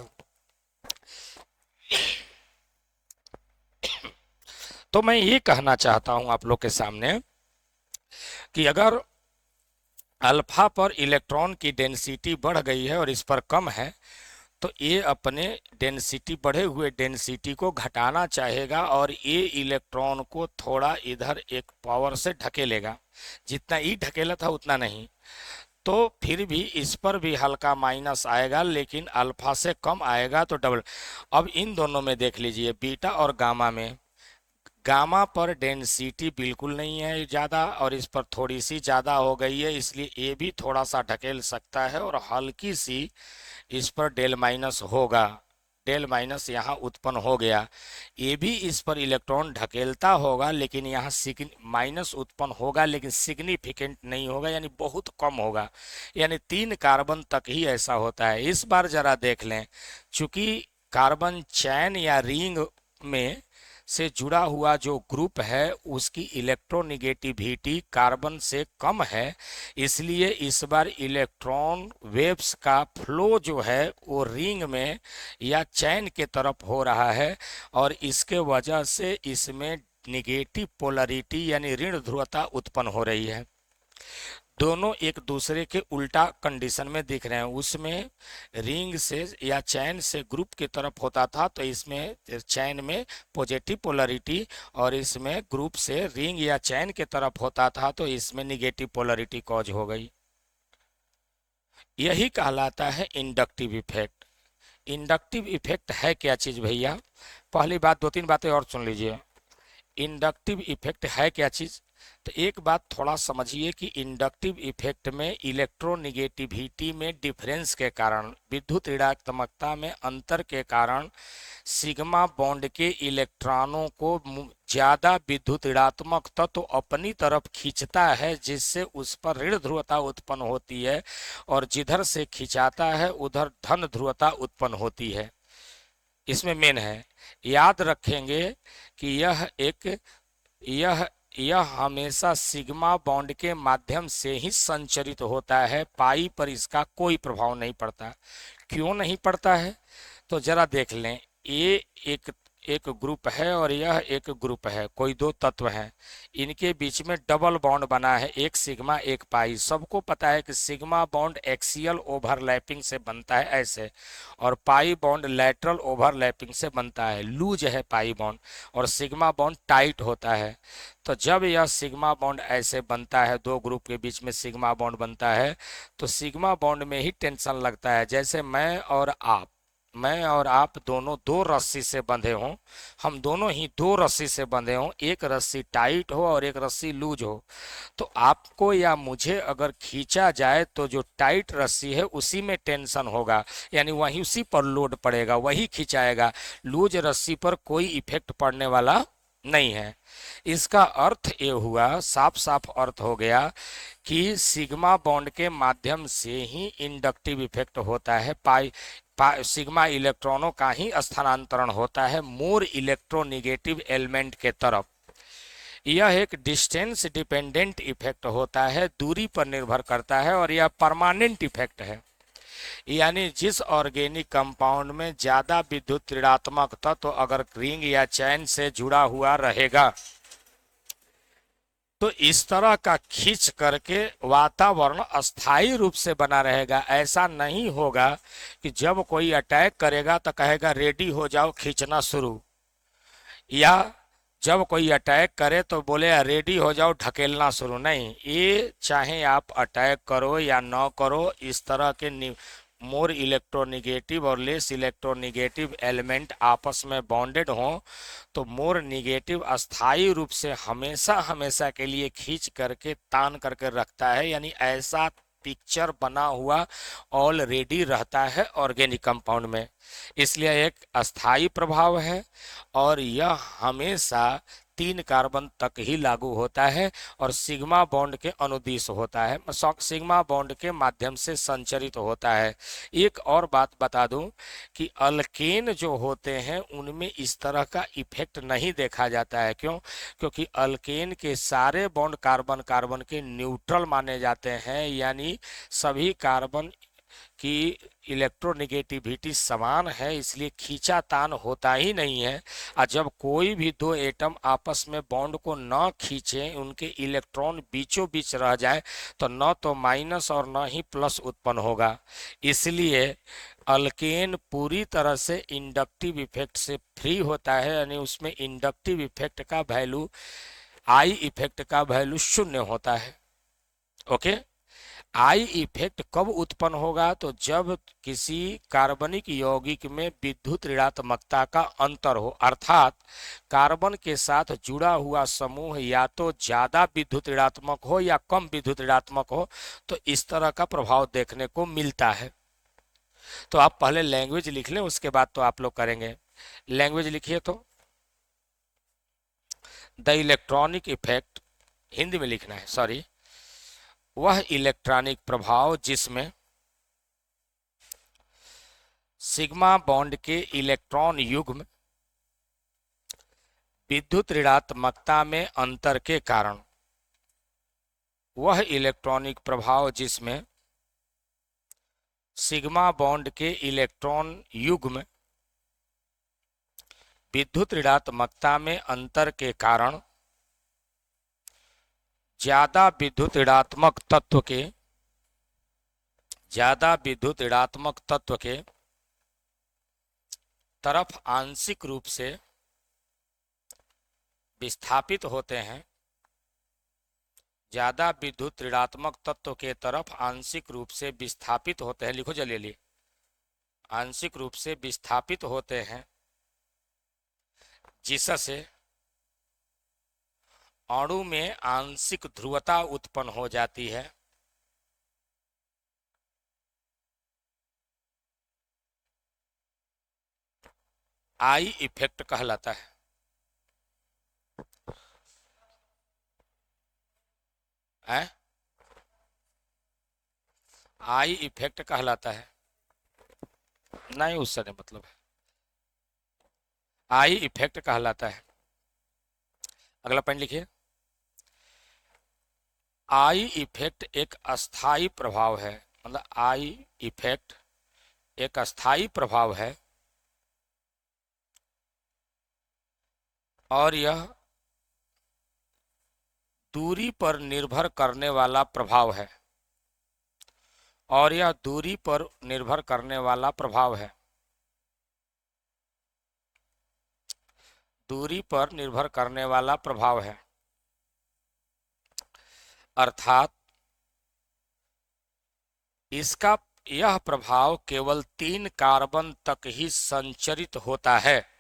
तो मैं ये कहना चाहता हूं आप लोग के सामने कि अगर अल्फा पर इलेक्ट्रॉन की डेंसिटी बढ़ गई है और इस पर कम है, तो ये अपने डेंसिटी, बढ़े हुए डेंसिटी को घटाना चाहेगा और ये इलेक्ट्रॉन को थोड़ा इधर एक पावर से ढकेलेगा। जितना ई ढकेला था उतना नहीं, तो फिर भी इस पर भी हल्का माइनस आएगा, लेकिन अल्फा से कम आएगा तो डबल। अब इन दोनों में देख लीजिए, बीटा और गामा में, गामा पर डेंसिटी बिल्कुल नहीं है ज़्यादा और इस पर थोड़ी सी ज़्यादा हो गई है, इसलिए ये भी थोड़ा सा ढकेल सकता है और हल्की सी इस पर डेल माइनस होगा। डेल माइनस यहाँ उत्पन्न हो गया, ये भी इस पर इलेक्ट्रॉन ढकेलता होगा, लेकिन यहाँ माइनस उत्पन्न होगा, लेकिन सिग्निफिकेंट नहीं होगा, यानी बहुत कम होगा। यानी 3 कार्बन तक ही ऐसा होता है। इस बार जरा देख लें, चूंकि कार्बन चैन या रिंग में से जुड़ा हुआ जो ग्रुप है उसकी इलेक्ट्रोनिगेटिविटी कार्बन से कम है, इसलिए इस बार इलेक्ट्रॉन वेव्स का फ्लो जो है वो रिंग में या चैन के तरफ हो रहा है, और इसके वजह से इसमें निगेटिव पोलरिटी यानी ऋण ध्रुवता उत्पन्न हो रही है। दोनों एक दूसरे के उल्टा कंडीशन में दिख रहे हैं। उसमें रिंग से या चैन से ग्रुप की तरफ होता था तो इसमें चैन में पॉजिटिव पोलरिटी, और इसमें ग्रुप से रिंग या चैन की तरफ होता था तो इसमें निगेटिव पोलरिटी कॉज हो गई। यही कहलाता है इंडक्टिव इफेक्ट। इंडक्टिव इफेक्ट है क्या चीज भैया? पहली बात, 2-3 बातें और सुन लीजिए। इंडक्टिव इफेक्ट है क्या चीज? तो एक बात थोड़ा समझिए कि इंडक्टिव इफेक्ट में इलेक्ट्रोनिगेटिविटी में डिफरेंस के कारण, विद्युत ऋणात्मकता में अंतर के कारण, सिग्मा बॉन्ड के इलेक्ट्रॉनों को ज्यादा विद्युत ऋणात्मक तत्व अपनी तरफ खींचता है, जिससे उस पर ऋण ध्रुवता उत्पन्न होती है, और जिधर से खिंचाता है उधर धन ध्रुवता उत्पन्न होती है। इसमें मेन है, याद रखेंगे कि यह यह हमेशा सिग्मा बॉन्ड के माध्यम से ही संचरित होता है, पाई पर इसका कोई प्रभाव नहीं पड़ता। क्यों नहीं पड़ता है? तो जरा देख लें, ये एक एक ग्रुप है और यह एक ग्रुप है, कोई दो तत्व हैं, इनके बीच में डबल बॉन्ड बना है, एक सिग्मा एक पाई। सबको पता है कि सिग्मा बॉन्ड एक्सियल ओवरलैपिंग से बनता है ऐसे, और पाई बॉन्ड लैटरल ओवरलैपिंग से बनता है, लूज है पाई बॉन्ड और सिग्मा बॉन्ड टाइट होता है। तो जब यह सिग्मा बॉन्ड ऐसे बनता है, दो ग्रुप के बीच में सिग्मा बॉन्ड बनता है, तो सिग्मा बॉन्ड में ही टेंशन लगता है। जैसे मैं और आप दोनों दो रस्सी से बंधे हों, हम दोनों ही दो रस्सी से बंधे हों, एक रस्सी टाइट हो और एक रस्सी लूज हो, तो आपको या मुझे अगर खींचा जाए तो जो टाइट रस्सी है उसी में टेंशन होगा, यानी वहीं उसी पर लोड पड़ेगा, वही खिंचाएगा, लूज रस्सी पर कोई इफेक्ट पड़ने वाला नहीं है। इसका अर्थ ये हुआ, साफ साफ अर्थ हो गया कि सिग्मा बॉन्ड के माध्यम से ही इंडक्टिव इफेक्ट होता है, सिग्मा इलेक्ट्रॉनों का ही स्थानांतरण होता है मोर इलेक्ट्रोनिगेटिव एलिमेंट के तरफ। यह एक डिस्टेंस डिपेंडेंट इफेक्ट होता है, दूरी पर निर्भर करता है, और यह परमानेंट इफेक्ट है। यानी जिस ऑर्गेनिक कंपाउंड में ज्यादा विद्युत ऋणात्मक तत्व अगर रिंग या चैन से जुड़ा हुआ रहेगा, तो इस तरह का खींच करके वातावरण अस्थायी रूप से बना रहेगा। ऐसा नहीं होगा कि जब कोई अटैक करेगा तो कहेगा रेडी हो जाओ खींचना शुरू, या जब कोई अटैक करे तो बोले रेडी हो जाओ ढकेलना शुरू। नहीं, ये चाहे आप अटैक करो या न करो, इस तरह के मोर इलेक्ट्रोनिगेटिव और लेस इलेक्ट्रोनिगेटिव एलिमेंट आपस में बॉन्डेड हों, तो मोर निगेटिव अस्थायी रूप से हमेशा हमेशा के लिए खींच करके तान करके रखता है, यानी ऐसा पिक्चर बना हुआ ऑलरेडी रहता है ऑर्गेनिक कंपाउंड में। इसलिए एक अस्थायी प्रभाव है और यह हमेशा 3 कार्बन तक ही लागू होता है और सिग्मा बॉन्ड के अनुदिश होता है, सिग्मा बॉन्ड के माध्यम से संचरित होता है। एक और बात बता दूं कि अल्केन जो होते हैं उनमें इस तरह का इफेक्ट नहीं देखा जाता है। क्यों? क्योंकि अल्केन के सारे बॉन्ड कार्बन कार्बन के न्यूट्रल माने जाते हैं, यानी सभी कार्बन की इलेक्ट्रोनिगेटिविटी समान है, इसलिए खींचातान होता ही नहीं है। और जब कोई भी दो एटम आपस में बॉन्ड को न खींचे, उनके इलेक्ट्रॉन बीचों बीच रह जाए, तो न तो माइनस और न ही प्लस उत्पन्न होगा। इसलिए अल्केन पूरी तरह से इंडक्टिव इफेक्ट से फ्री होता है, यानी उसमें इंडक्टिव इफेक्ट का वैल्यू, आई इफेक्ट का वैल्यू 0 होता है। ओके, आई इफेक्ट कब उत्पन्न होगा? तो जब किसी कार्बनिक यौगिक में विद्युत ऋणात्मकता का अंतर हो, अर्थात कार्बन के साथ जुड़ा हुआ समूह या तो ज्यादा विद्युत ऋणात्मक हो या कम विद्युत ऋणात्मक हो, तो इस तरह का प्रभाव देखने को मिलता है। तो आप पहले लैंग्वेज लिख लें, उसके बाद तो आप लोग करेंगे। लैंग्वेज लिखिए तो द इलेक्ट्रॉनिक इफेक्ट, हिंदी में लिखना है, सॉरी, वह इलेक्ट्रॉनिक प्रभाव जिसमें सिग्मा बॉन्ड के इलेक्ट्रॉन युग्म विद्युत ऋणात्मकता में अंतर के कारण, वह इलेक्ट्रॉनिक प्रभाव जिसमें सिग्मा बॉन्ड के इलेक्ट्रॉन युग्म विद्युत ऋणात्मकता में अंतर के कारण ज्यादा विद्युत ऋणात्मक तत्व के तरफ आंशिक रूप से विस्थापित होते हैं, ज्यादा विद्युत ऋणात्मक तत्व के तरफ आंशिक रूप से विस्थापित होते हैं, लिखो जल्दी, आंशिक रूप से विस्थापित होते हैं, जिससे अणु में आंशिक ध्रुवता उत्पन्न हो जाती है। आई इफेक्ट कहलाता है। आई इफेक्ट कहलाता है, नहीं उससे नहीं मतलब है, आई इफेक्ट कहलाता है। अगला पॉइंट लिखिए, आई इफेक्ट एक अस्थाई प्रभाव है, मतलब आई इफेक्ट एक अस्थाई प्रभाव है और यह दूरी पर निर्भर करने वाला प्रभाव है, और यह दूरी पर निर्भर करने वाला प्रभाव है, दूरी पर निर्भर करने वाला प्रभाव है। अर्थात इसका यह प्रभाव केवल 3 कार्बन तक ही संचरित होता है।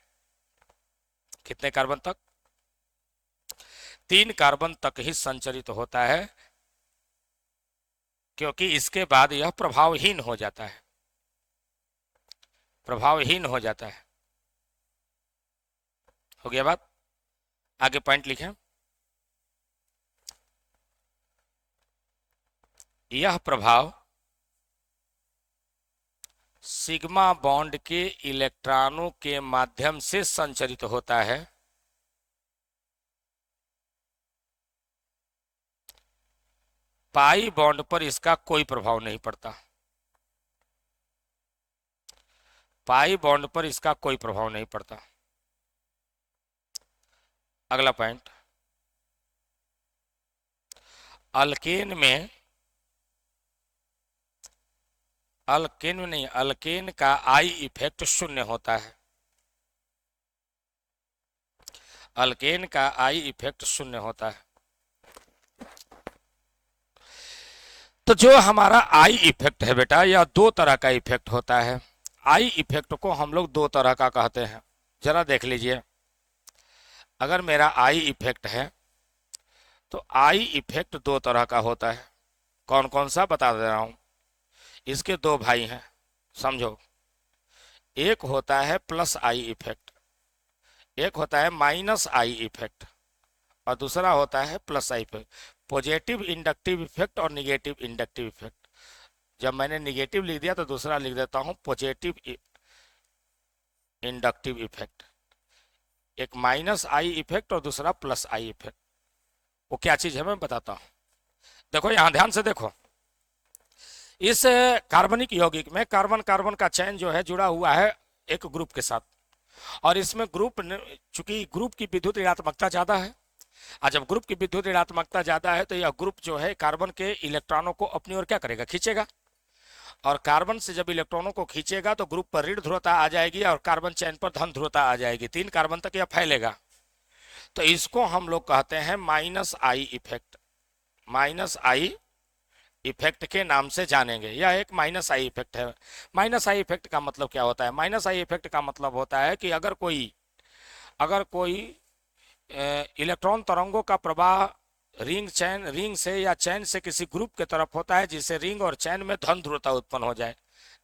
कितने कार्बन तक? 3 कार्बन तक ही संचरित होता है, क्योंकि इसके बाद यह प्रभावहीन हो जाता है, प्रभावहीन हो जाता है। हो गया बात? आगे पॉइंट लिखें। यह प्रभाव सिग्मा बॉन्ड के इलेक्ट्रॉनों के माध्यम से संचरित होता है। पाई बॉन्ड पर इसका कोई प्रभाव नहीं पड़ता, पाई बॉन्ड पर इसका कोई प्रभाव नहीं पड़ता। अगला पॉइंट, अल्केन में, अल्केन में नहीं, अल्केन का आई इफेक्ट शून्य होता है, अल्केन का आई इफेक्ट शून्य होता है। तो जो हमारा आई इफेक्ट है बेटा, यह 2 तरह का इफेक्ट होता है। आई इफेक्ट को हम लोग 2 तरह का कहते हैं। जरा देख लीजिए, अगर मेरा आई इफेक्ट है तो आई इफेक्ट 2 तरह का होता है। कौन कौन सा बता दे रहा हूं। इसके 2 भाई हैं, समझो। एक होता है प्लस आई इफेक्ट, एक होता है माइनस आई इफेक्ट, और दूसरा होता है plus I effect. Positive inductive effect और निगेटिव इंडक्टिव इफेक्ट। जब मैंने निगेटिव लिख दिया तो दूसरा लिख देता हूं पॉजिटिव इंडक्टिव इफेक्ट। एक माइनस आई इफेक्ट और दूसरा प्लस आई इफेक्ट। वो क्या चीज है मैं बताता हूं। देखो यहां ध्यान से देखो, इस कार्बनिक यौगिक में कार्बन कार्बन का चैन जो है जुड़ा हुआ है एक ग्रुप के साथ, और इसमें ग्रुप, चूंकि ग्रुप की विद्युत ऋणात्मकता ज्यादा है, और जब ग्रुप की विद्युत ऋणात्मकता ज्यादा है तो यह ग्रुप जो है कार्बन के इलेक्ट्रॉनों को अपनी ओर क्या करेगा, खींचेगा। और कार्बन से जब इलेक्ट्रॉनों को खींचेगा तो ग्रुप पर ऋण ध्रुवता आ जाएगी और कार्बन चैन पर धन ध्रुवता आ जाएगी। 3 कार्बन तक यह फैलेगा। तो इसको हम लोग कहते हैं minus I effect, minus I effect के नाम से जानेंगे। यह एक माइनस आई इफेक्ट है। माइनस आई इफेक्ट का मतलब क्या होता है? माइनस आई इफेक्ट का मतलब होता है कि अगर कोई इलेक्ट्रॉन तरंगों का प्रवाह रिंग से या चैन से किसी ग्रुप की तरफ होता है, जिससे रिंग और चैन में धन ध्रुवता उत्पन्न हो जाए।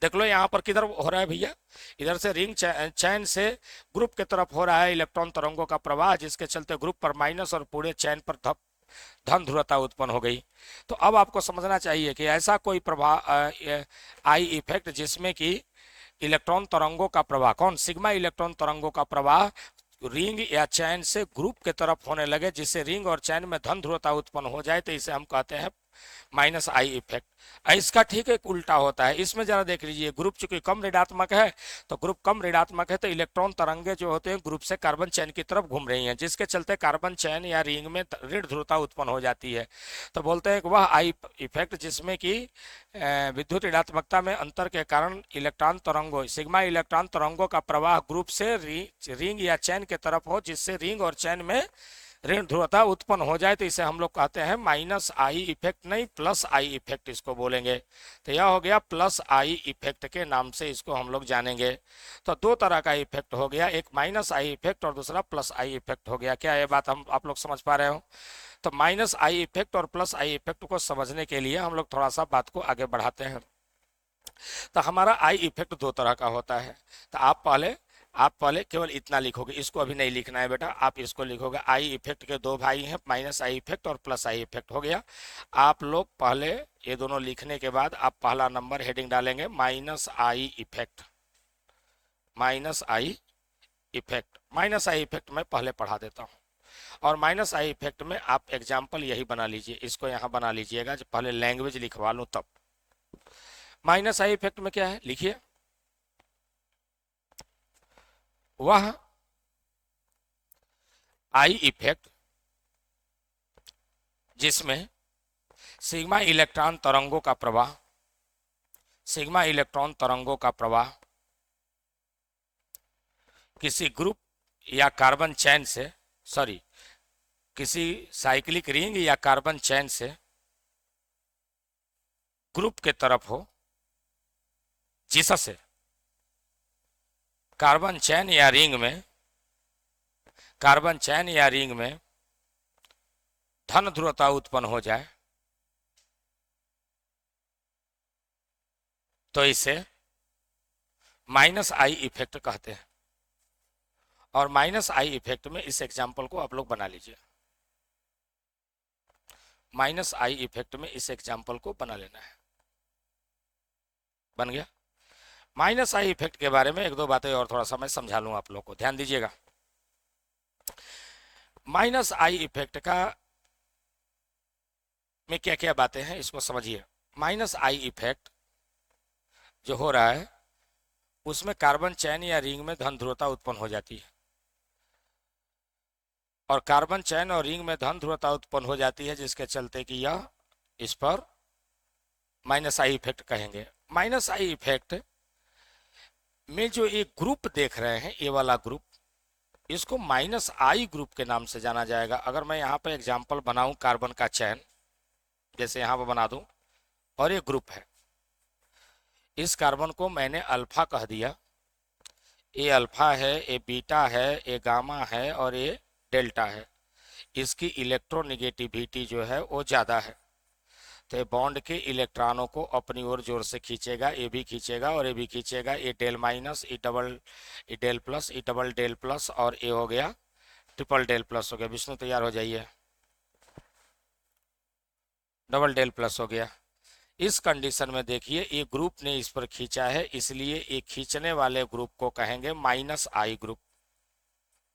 देख लो यहाँ पर किधर हो रहा है भैया, इधर से रिंग चैन से ग्रुप की तरफ हो रहा है इलेक्ट्रॉन तरंगों का प्रवाह, जिसके चलते ग्रुप पर माइनस और पूरे चैन पर धन ध्रुवता उत्पन्न हो गई। तो अब आपको समझना चाहिए कि ऐसा कोई प्रभाव आई इफेक्ट जिसमें कि इलेक्ट्रॉन तरंगों का प्रवाह, कौन, सिग्मा इलेक्ट्रॉन तरंगों का प्रवाह रिंग या चैन से ग्रुप के तरफ होने लगे, जिससे रिंग और चैन में धन ध्रुवता उत्पन्न हो जाए, तो इसे हम कहते हैं माइनस आई इफेक्ट। इसका ठीक एक उल्टा होता है। इसमें जरा देख लीजिए, ग्रुप चूंकि कम ऋणात्मक है, तो ग्रुप कम ऋणात्मक है तो इलेक्ट्रॉन तरंगे जो होते हैं ग्रुप से कार्बन चैन की तरफ घूम रही हैं, जिसके चलते कार्बन चैन या रिंग में ऋण ध्रुवता उत्पन्न हो जाती है। तो बोलते हैं कि वह आई इफेक्ट जिसमें कि विद्युत ऋणात्मकता में अंतर के कारण इलेक्ट्रॉन तरंगों, सिग्मा इलेक्ट्रॉन तरंगों का प्रवाह ग्रुप से रिंग या चैन के तरफ हो, जिससे रिंग और चैन में ऋण ध्रुवता उत्पन्न हो जाए, तो इसे हम लोग कहते हैं माइनस आई इफेक्ट, नहीं प्लस आई इफेक्ट इसको बोलेंगे। तो यह हो गया प्लस आई इफेक्ट के नाम से इसको हम लोग जानेंगे। तो 2 तरह का इफेक्ट हो गया, एक माइनस आई इफेक्ट और दूसरा प्लस आई इफेक्ट हो गया। क्या ये बात आप लोग समझ पा रहे हो? तो माइनस आई इफेक्ट और प्लस आई इफेक्ट को समझने के लिए हम लोग थोड़ा सा बात को आगे बढ़ाते हैं। तो हमारा आई इफेक्ट 2 तरह का होता है। तो आप पहले केवल इतना लिखोगे, इसको अभी नहीं लिखना है बेटा, आप इसको लिखोगे। आई इफेक्ट के 2 भाई हैं, माइनस आई इफेक्ट और प्लस आई इफेक्ट हो गया। आप लोग पहले ये दोनों लिखने के बाद आप पहला नंबर हेडिंग डालेंगे minus I effect, minus I effect. Minus I effect मैं पहले पढ़ा देता हूं। और माइनस आई इफेक्ट में आप एग्जाम्पल यही बना लीजिए, इसको यहाँ बना लीजिएगा, जब पहले लैंग्वेज लिखवा लूँ तब। माइनस आई इफेक्ट में क्या है लिखिए, वह आई इफेक्ट जिसमें सिग्मा इलेक्ट्रॉन तरंगों का प्रवाह, सिग्मा इलेक्ट्रॉन तरंगों का प्रवाह किसी ग्रुप या कार्बन चैन से, सॉरी, किसी साइक्लिक रिंग या कार्बन चैन से ग्रुप के तरफ हो, जिससे कार्बन चैन या रिंग में, कार्बन चैन या रिंग में धन ध्रुवता उत्पन्न हो जाए, तो इसे माइनस आई इफेक्ट कहते हैं। और माइनस आई इफेक्ट में इस एग्जाम्पल को आप लोग बना लीजिए, माइनस आई इफेक्ट में इस एग्जाम्पल को बना लेना है। बन गया। माइनस आई इफेक्ट के बारे में एक दो बातें और थोड़ा सा मैं समझा लूँ आप लोग को, ध्यान दीजिएगा। माइनस आई इफेक्ट का में क्या क्या बातें हैं इसको समझिए। माइनस आई इफेक्ट जो हो रहा है उसमें कार्बन चैन या रिंग में धन ध्रुवता उत्पन्न हो जाती है, और कार्बन चैन और रिंग में धन ध्रुवता उत्पन्न हो जाती है, जिसके चलते कि यह, इस पर माइनस आई इफेक्ट कहेंगे। माइनस आई इफेक्ट में जो एक ग्रुप देख रहे हैं, ये वाला ग्रुप, इसको माइनस आई ग्रुप के नाम से जाना जाएगा। अगर मैं यहाँ पे एग्जांपल बनाऊं कार्बन का चैन, जैसे यहाँ पर बना दूं, और ये ग्रुप है, इस कार्बन को मैंने अल्फा कह दिया, ये अल्फा है, ये बीटा है, ये गामा है और ये डेल्टा है। इसकी इलेक्ट्रोनिगेटिविटी जो है वो ज़्यादा है, तो बॉन्ड के इलेक्ट्रॉनों को अपनी ओर जोर से खींचेगा, ये भी खींचेगा और ये भी खींचेगा। ये डेल माइनस, ये डबल, ये डेल प्लस, ये डबल डेल प्लस, और ये हो गया ट्रिपल डेल प्लस हो गया। विष्णु तैयार हो जाइए, डबल डेल प्लस हो गया। इस कंडीशन में देखिए ये ग्रुप ने इस पर खींचा है, इसलिए ये खींचने वाले ग्रुप को कहेंगे minus I group,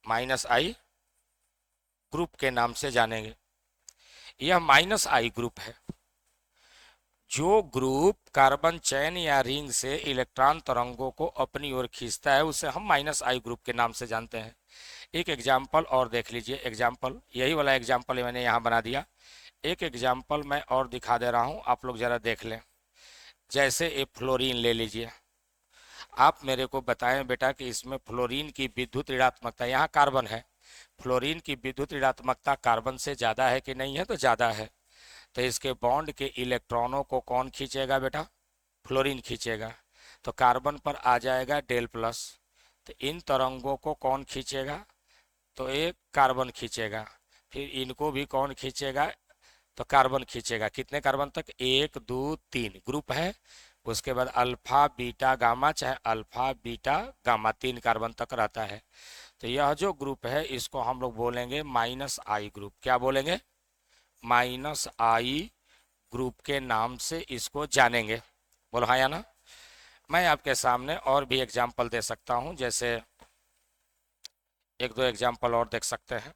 minus I group के नाम से जानेंगे। यह माइनस आई ग्रुप है। जो ग्रुप कार्बन चैन या रिंग से इलेक्ट्रॉन तरंगों को अपनी ओर खींचता है उसे हम माइनस आई ग्रुप के नाम से जानते हैं। एक एग्जाम्पल और देख लीजिए, एग्जाम्पल यही वाला एग्जाम्पल मैंने यहाँ बना दिया। एक एग्जाम्पल मैं और दिखा दे रहा हूँ, आप लोग जरा देख लें। जैसे एक फ्लोरीन ले लीजिए, आप मेरे को बताएं बेटा कि इसमें फ्लोरीन की विद्युत ऋणात्मकता, यहाँ कार्बन है, फ्लोरीन की विद्युत ऋणात्मकता कार्बन से ज़्यादा है कि नहीं है? तो ज़्यादा है। तो इसके बॉन्ड के इलेक्ट्रॉनों को कौन खींचेगा बेटा? फ्लोरीन खींचेगा। तो कार्बन पर आ जाएगा डेल प्लस। तो इन तरंगों को कौन खींचेगा? तो एक कार्बन खींचेगा। फिर इनको भी कौन खींचेगा? तो कार्बन खींचेगा। कितने कार्बन तक? 1 2 3 ग्रुप है। उसके बाद अल्फा बीटा गामा, चाहे अल्फा बीटा गामा, 3 कार्बन तक रहता है। तो यह जो ग्रुप है इसको हम लोग बोलेंगे माइनस आई ग्रुप। क्या बोलेंगे? माइनस आई ग्रुप के नाम से इसको जानेंगे। बोलो हाँ या ना? मैं आपके सामने और भी एग्जाम्पल दे सकता हूं, जैसे एक दो एग्जाम्पल और देख सकते हैं।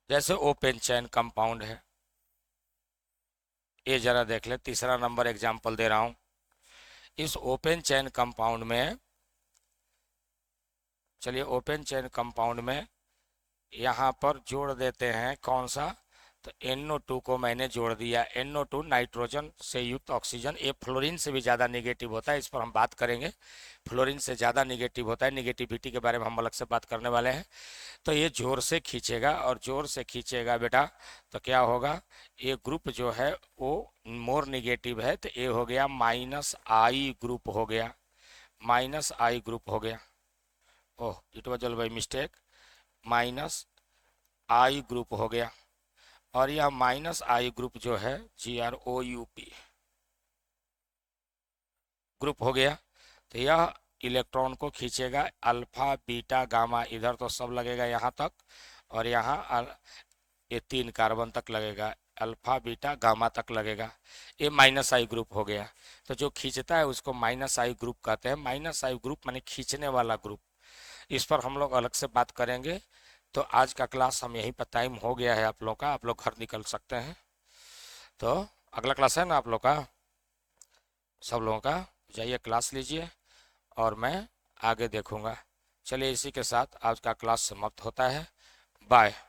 जैसे ओपन चैन कंपाउंड है, ये जरा देख ले, तीसरा नंबर एग्जाम्पल दे रहा हूं। इस ओपन चैन कंपाउंड में, चलिए ओपन चैन कंपाउंड में यहाँ पर जोड़ देते हैं कौन सा? तो NO2 को मैंने जोड़ दिया। NO2 नाइट्रोजन से युक्त ऑक्सीजन, ये फ्लोरीन से भी ज़्यादा निगेटिव होता है, इस पर हम बात करेंगे। फ्लोरीन से ज़्यादा निगेटिव होता है, निगेटिविटी के बारे में हम अलग से बात करने वाले हैं। तो ये जोर से खींचेगा, और जोर से खींचेगा बेटा तो क्या होगा? ये ग्रुप जो है वो मोर निगेटिव है, तो ये हो गया माइनस आई ग्रुप हो गया, माइनस आई ग्रुप हो गया। Oh, it was all by mistake, minus I group हो गया। और यह माइनस आई ग्रुप जो है GROUP ग्रुप हो गया। तो यह इलेक्ट्रॉन को खींचेगा, अल्फा बीटा गामा, इधर तो सब लगेगा यहाँ तक, और यहाँ ये 3 कार्बन तक लगेगा, अल्फा बीटा गामा तक लगेगा। ये माइनस आई ग्रुप हो गया। तो जो खींचता है उसको माइनस आई ग्रुप कहते हैं। माइनस आई ग्रुप माने खींचने वाला ग्रुप। इस पर हम लोग अलग से बात करेंगे। तो आज का क्लास हम यहीं पर, टाइम हो गया है आप लोग का, आप लोग घर निकल सकते हैं। तो अगला क्लास है ना आप लोग का, सब लोगों का, जाइए क्लास लीजिए और मैं आगे देखूंगा। चलिए इसी के साथ आज का क्लास समाप्त होता है। बाय।